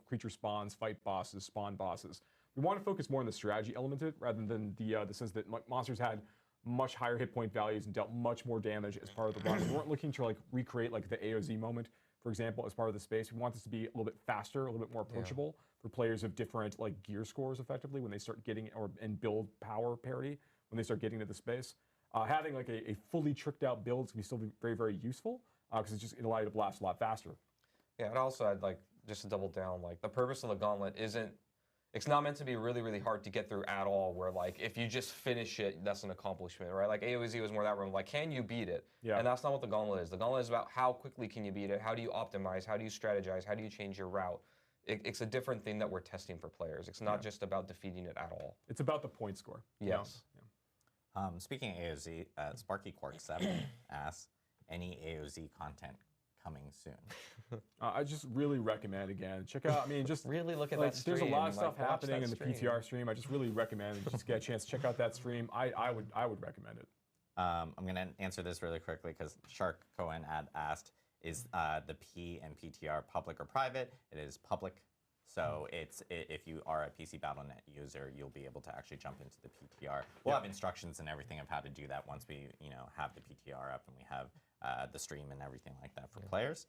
creature spawns, fight bosses, spawn bosses. We want to focus more on the strategy element of it rather than the sense that monsters had much higher hit point values and dealt much more damage as part of the run. We weren't looking to like recreate like the AOZ moment, for example, as part of the space. We want this to be a little bit faster, a little bit more approachable for players of different like gear scores effectively when they start getting and build power parity when they start getting to the space. Having like a fully tricked out build is going to still be very, very useful because it allows you to blast a lot faster. Yeah, and also I'd like just to double down, like the purpose of the Gauntlet it's not meant to be really, really hard to get through at all, where like if you just finish it, that's an accomplishment, right? Like AOZ was more that realm, like can you beat it? Yeah. And that's not what the Gauntlet is. The Gauntlet is about how quickly can you beat it, how do you optimize, how do you strategize, how do you change your route? It's a different thing that we're testing for players. It's not just about defeating it at all. It's about the point score. Yes. Speaking of AOZ, Sparky Quark 7 asks, any AOZ content coming soon? I just really recommend, again, check out, just really look at like, that stream. There's a lot of stuff happening in the stream. PTR stream. I just really recommend just get a chance to check out that stream. I would recommend it. I'm going to answer this really quickly because Shark Cohen asked, is the P and PTR public or private? It is public. So if you are a PC Battle.net user, you'll be able to actually jump into the PTR. We'll have instructions and everything of how to do that once we have the PTR up and we have the stream and everything like that for players.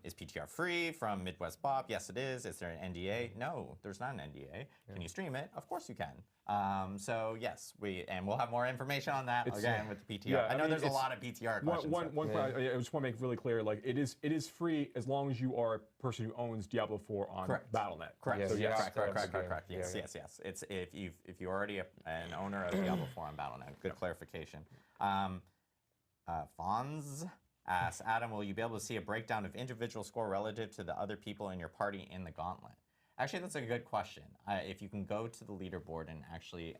Is PTR free from Midwest Bob? Yes, it is. Is there an NDA? No, there's not an NDA. Can you stream it? Of course you can. So yes, we'll have more information on that again with the PTR. Yeah, I know there's a lot of PTR questions. I just want to make really clear, like it is free as long as you are a person who owns Diablo 4 on Battle.net. Correct. Yes, So yes, correct. Yes. It's if you're already an owner of Diablo 4 on Battle.net. Good clarification. Fonz asks, Adam, will you be able to see a breakdown of individual score relative to the other people in your party in the Gauntlet? Actually, that's a good question. If you can go to the leaderboard and actually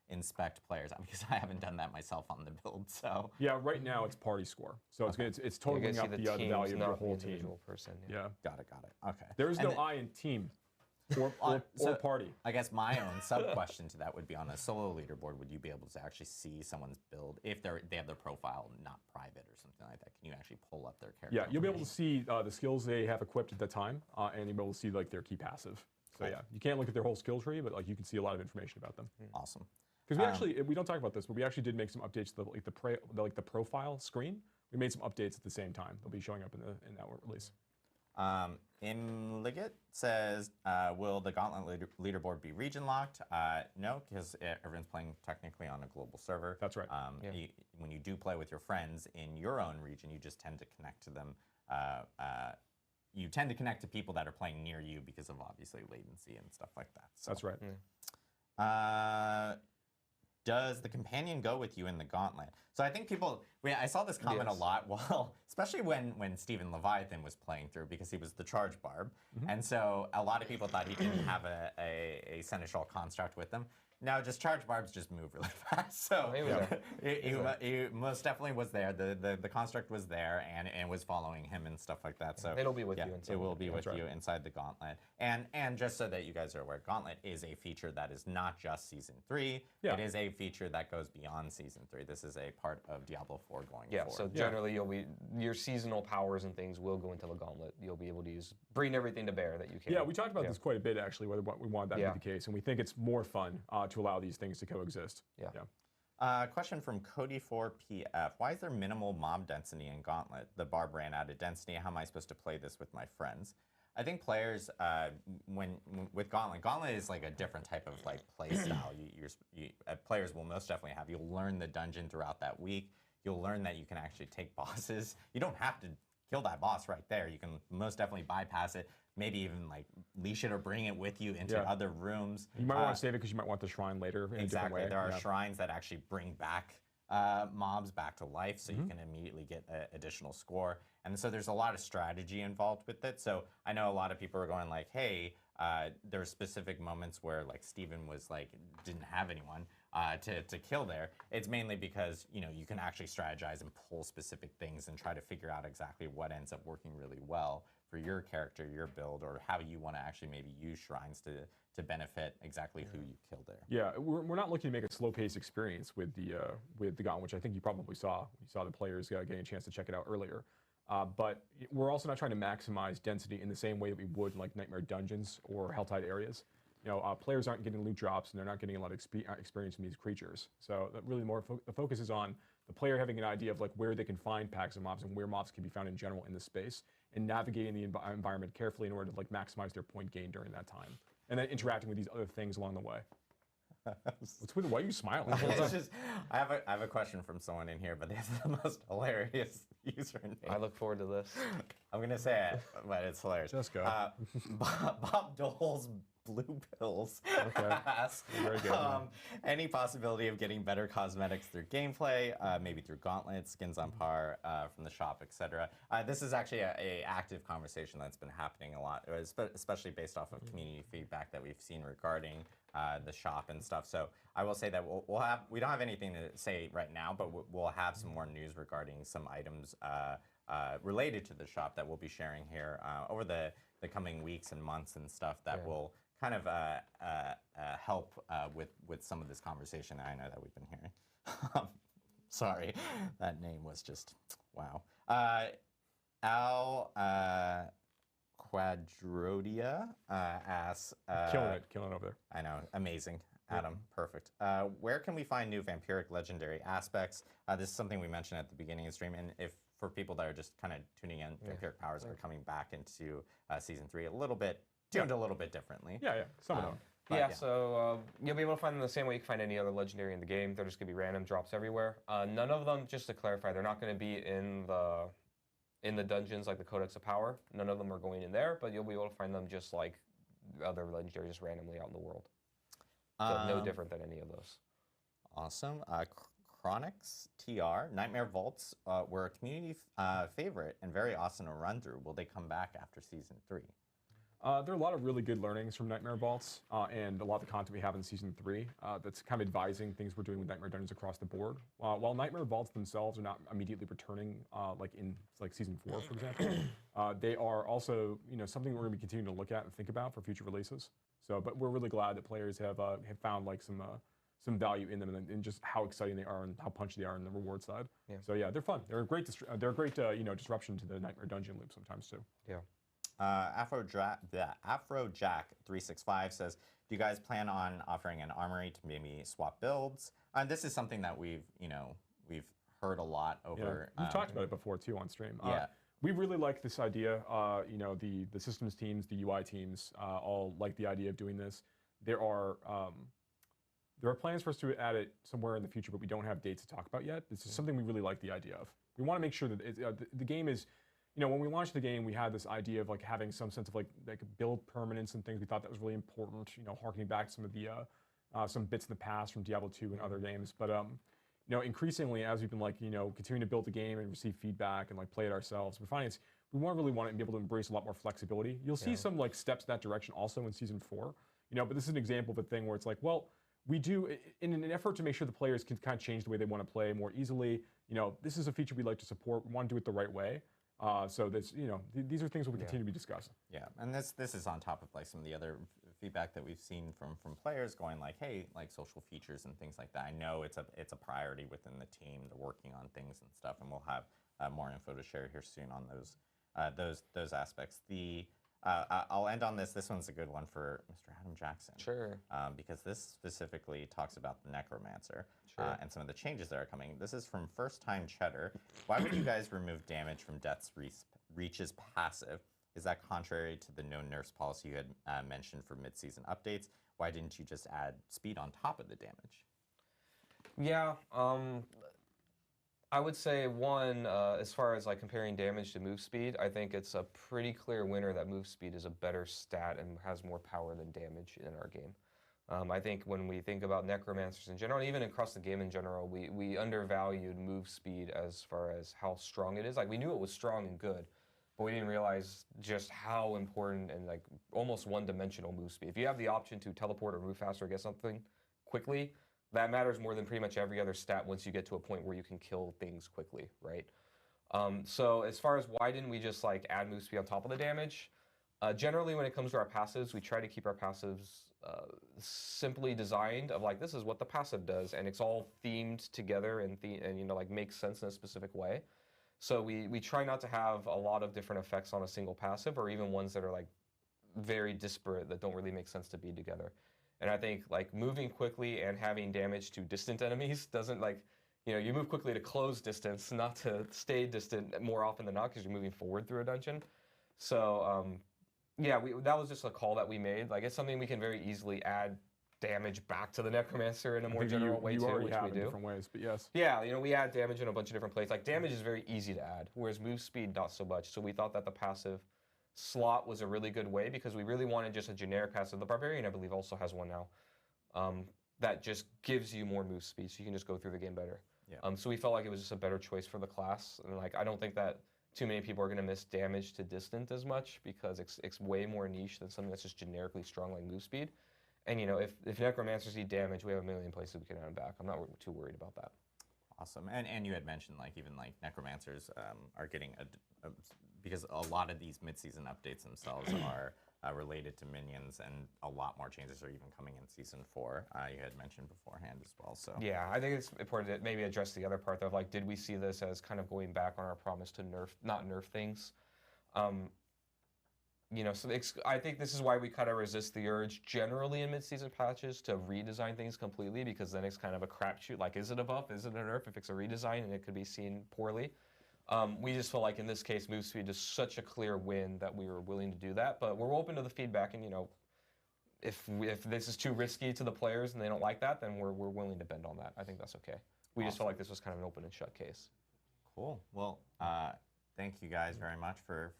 inspect players, because I haven't done that myself on the build. So yeah, right now it's party score, so it's totaling up the value of your whole team. Person, yeah, got it. Okay. There is no I in team. Or party. I guess my own sub-question to that would be on a solo leaderboard, would you be able to actually see someone's build if they have their profile not private or something like that? Can you actually pull up their character? Yeah, you'll be able to see the skills they have equipped at the time, and you'll be able to see like their key passive. So yeah, you can't look at their whole skill tree, but like you can see a lot of information about them. Awesome. Because we don't talk about this, but we actually did make some updates to the profile screen. We made some updates at the same time. They'll be showing up in that release. Imligit says, will the Gauntlet leaderboard be region locked? No, because everyone's playing technically on a global server. That's right. When you do play with your friends in your own region, you just tend to connect to them. You tend to connect to people that are playing near you because of obviously latency and stuff like that. So, that's right. Does the companion go with you in the Gauntlet? So I think I saw this comment a lot, well, especially when Stephen Leviathan was playing through because he was the Charge Barb. And so a lot of people thought he didn't have a Seneschal construct with him. No, just Charge Barbs just move really fast. So he most definitely was there. The construct was there and was following him and stuff like that. So it'll be with you inside. It will be with you inside the Gauntlet. And just so that you guys are aware, Gauntlet is a feature that is not just Season 3. Yeah. It is a feature that goes beyond Season 3. This is a part of Diablo 4 going forward. So generally your seasonal powers and things will go into the Gauntlet. You'll be able to bring everything to bear that you can. Yeah, we talked about this quite a bit actually, whether we wanted that to be the case. And we think it's more fun to allow these things to coexist. Question from Cody4PF. Why is there minimal mob density in Gauntlet? The barb ran out of density. How am I supposed to play this with my friends? I think players, with Gauntlet is like a different type of like play style. Players will most definitely have. You'll learn the dungeon throughout that week. You'll learn that you can actually take bosses. You don't have to kill that boss right there. You can most definitely bypass it. Maybe even like leash it or bring it with you into other rooms. You might want to save it because you might want the shrine later in a different way. There are shrines that actually bring back mobs back to life, so you can immediately get an additional score. And so there's a lot of strategy involved with it. So I know a lot of people are going like, hey, there are specific moments where like Steven was like, didn't have anyone to kill there. It's mainly because, you can actually strategize and pull specific things and try to figure out exactly what ends up working really well for your character, your build, or how you want to actually maybe use shrines to benefit exactly who you kill there. Yeah, we're not looking to make a slow-paced experience with the Gauntlet, which I think you probably saw. You saw the players getting a chance to check it out earlier. But we're also not trying to maximize density in the same way that we would in like Nightmare Dungeons or Helltide areas. Players aren't getting loot drops and they're not getting a lot of experience from these creatures. So that really the focus is on the player having an idea of like where they can find packs of mobs and where mobs can be found in general in the space, and navigating the environment carefully in order to like maximize their point gain during that time, and then interacting with these other things along the way. Why are you smiling? It's just, I have a question from someone in here, but they have the most hilarious username. I look forward to this. I'm gonna say it, but it's hilarious. Just go. Bob Dole's Blue Pills asks, very good, any possibility of getting better cosmetics through gameplay, maybe through gauntlets, skins on par from the shop, etc. This is actually a active conversation that's been happening a lot, especially based off of community feedback that we've seen regarding the shop and stuff. So I will say that we don't have anything to say right now, but we'll have some more news regarding some items related to the shop that we'll be sharing here over the coming weeks and months and stuff that will kind of help with some of this conversation I know that we've been hearing. Sorry, that name was just, wow. Al Quadrodia asks... killing it over there. I know, amazing. Adam, perfect. Where can we find new vampiric legendary aspects? This is something we mentioned at the beginning of the stream, and if for people that are just kind of tuning in, vampiric powers are coming back into Season 3 a little bit, tuned a little bit differently. Yeah, some of them. So you'll be able to find them the same way you can find any other legendary in the game. They're just going to be random drops everywhere. None of them, just to clarify, they're not going to be in the dungeons like the Codex of Power. None of them are going in there, but you'll be able to find them just like other legendaries just randomly out in the world. So no different than any of those. Awesome. Chronics TR, Nightmare Vaults were a community favorite and very awesome to run through. Will they come back after Season 3? There are a lot of really good learnings from Nightmare Vaults and a lot of the content we have in Season 3 that's kind of advising things we're doing with Nightmare Dungeons across the board. While Nightmare Vaults themselves are not immediately returning like in Season 4, for example, they are also something we're going to be continuing to look at and think about for future releases. But we're really glad that players have found like some value in them and just how exciting they are and how punchy they are on the reward side. Yeah. So yeah, they're fun. They're a great disruption to the Nightmare Dungeon loop sometimes too. Yeah. Afrojack365 says, do you guys plan on offering an armory to maybe swap builds? This is something that we've heard a lot over. We've talked about it before too on stream. Yeah. We really like this idea. The systems teams, the UI teams, all like the idea of doing this. There are plans for us to add it somewhere in the future, but we don't have dates to talk about yet. This is something we really like the idea of. We want to make sure that the game is, when we launched the game, we had this idea of like having some sense of like build permanence and things. We thought that was really important. Harkening back to some of the some bits in the past from Diablo 2 and other games, but increasingly as we've been continuing to build the game and receive feedback and play it ourselves, we're finding we really want to be able to embrace a lot more flexibility. You'll see some steps in that direction also in Season 4, but this is an example of a thing where it's we do, in an effort to make sure the players can kind of change the way they want to play more easily, this is a feature we'd like to support. We want to do it the right way. So this, these are things that we continue to be discussing. Yeah, and this is on top of some of the other feedback that we've seen from players going hey, social features and things like that. I know it's a priority within the team. They're working on things and stuff, and we'll have more info to share here soon on those aspects. The I'll end on this. This one's a good one for Mr. Adam Jackson. Sure. Because this specifically talks about the Necromancer and some of the changes that are coming. This is from First Time Cheddar. Why would you guys remove damage from Death's Reach's passive? Is that contrary to the no nerfs policy you had mentioned for mid-season updates? Why didn't you just add speed on top of the damage? Yeah, I would say one, as far as like comparing damage to move speed, I think it's a pretty clear winner that move speed is a better stat and has more power than damage in our game. I think when we think about necromancers in general, and even across the game in general, we undervalued move speed as far as how strong it is. Like we knew it was strong and good, but we didn't realize just how important and like almost one-dimensional move speed. If you have the option to teleport or move faster or get something quickly, that matters more than pretty much every other stat once you get to a point where you can kill things quickly, right? So as far as why didn't we just like add move speed on top of the damage? Generally, when it comes to our passives, we try to keep our passives simply designed of like, this is what the passive does, and it's all themed together and you know, like makes sense in a specific way. So we try not to have a lot of different effects on a single passive, or even ones that are like very disparate that don't really make sense to be together. And I think like moving quickly and having damage to distant enemies doesn't like, you know, you move quickly to close distance, not to stay distant more often than not because you're moving forward through a dungeon. So yeah, that was just a call that we made. Like it's something we can very easily add damage back to the Necromancer in a more general way too, which we do. Different ways, but yes. Yeah, you know, we add damage in a bunch of different places. Like damage is very easy to add, whereas move speed not so much. So we thought that the passive slot was a really good way because we really wanted just a generic passive. The Barbarian, I believe, also has one now that just gives you more move speed, so you can just go through the game better. Yeah. So we felt like it was just a better choice for the class, and like I don't think that too many people are going to miss damage to distant as much because it's way more niche than something that's just generically strong like move speed. And you know, if Necromancers need damage, we have a million places we can add them back. I'm not too worried about that. Awesome. And you had mentioned like even like Necromancers are getting because a lot of these mid-season updates themselves are related to minions, and a lot more changes are even coming in Season 4. You had mentioned beforehand as well. So yeah, I think it's important to maybe address the other part though, of like, did we see this as kind of going back on our promise to not nerf things? You know, so I think this is why we kind of resist the urge generally in mid-season patches to redesign things completely, because then it's kind of a crapshoot. Like, is it a buff? Is it a nerf? If it's a redesign, and it could be seen poorly. We just feel like in this case, move speed is such a clear win that we were willing to do that. But we're open to the feedback, and you know, if this is too risky to the players and they don't like that, then we're willing to bend on that. I think that's okay. We just felt like this was kind of an open and shut case. Cool. Well, thank you guys very much for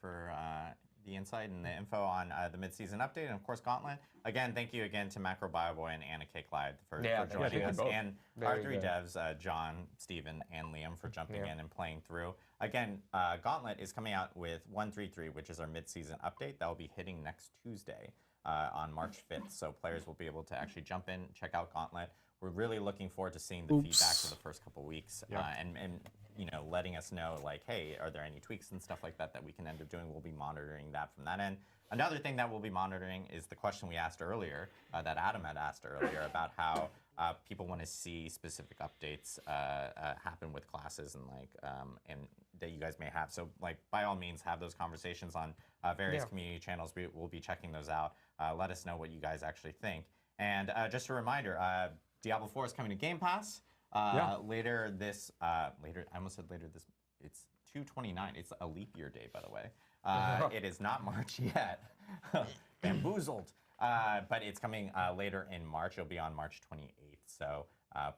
the insight and the info on the mid-season update, and of course Gauntlet. Again, thank you again to Macro Bioboy and Anna Cake Live for joining us, and our three devs, John, Steven, and Liam, for jumping in and playing through. Again, Gauntlet is coming out with 1.3.3, which is our mid-season update. That will be hitting next Tuesday on March 5th, so players will be able to actually jump in, check out Gauntlet. We're really looking forward to seeing the feedback for the first couple weeks, and you know, letting us know like, hey, are there any tweaks and stuff like that that we can end up doing? We'll be monitoring that from that end. Another thing that we'll be monitoring is the question we asked earlier, that Adam had asked earlier, about how people want to see specific updates happen with classes and like and that you guys may have. So like, by all means, have those conversations on various community channels. We'll be checking those out. Let us know what you guys actually think. And just a reminder, Diablo 4 is coming to Game Pass later this. I almost said later this. It's 2/29. It's a leap year day, by the way. It is not March yet. Bamboozled. But it's coming later in March. It'll be on March 28th. So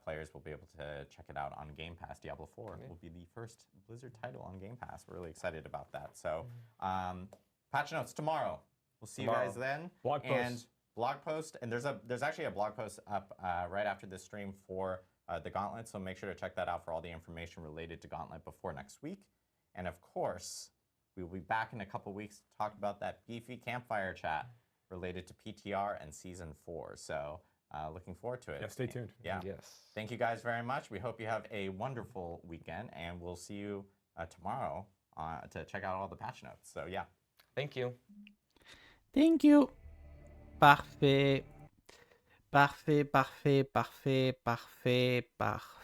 players will be able to check it out on Game Pass. Diablo 4 will be the first Blizzard title on Game Pass. We're really excited about that. So patch notes tomorrow. We'll see you guys then. Blog post, and there's actually a blog post up right after this stream for the Gauntlet, so make sure to check that out for all the information related to Gauntlet before next week. And of course, we will be back in a couple weeks to talk about that beefy campfire chat related to PTR and Season 4. So looking forward to it. Yeah, stay tuned. Yeah. Yes. Thank you guys very much. We hope you have a wonderful weekend, and we'll see you tomorrow to check out all the patch notes. So yeah. Thank you. Thank you. Parfait. Parfait, parfait, parfait, parfait, parfait.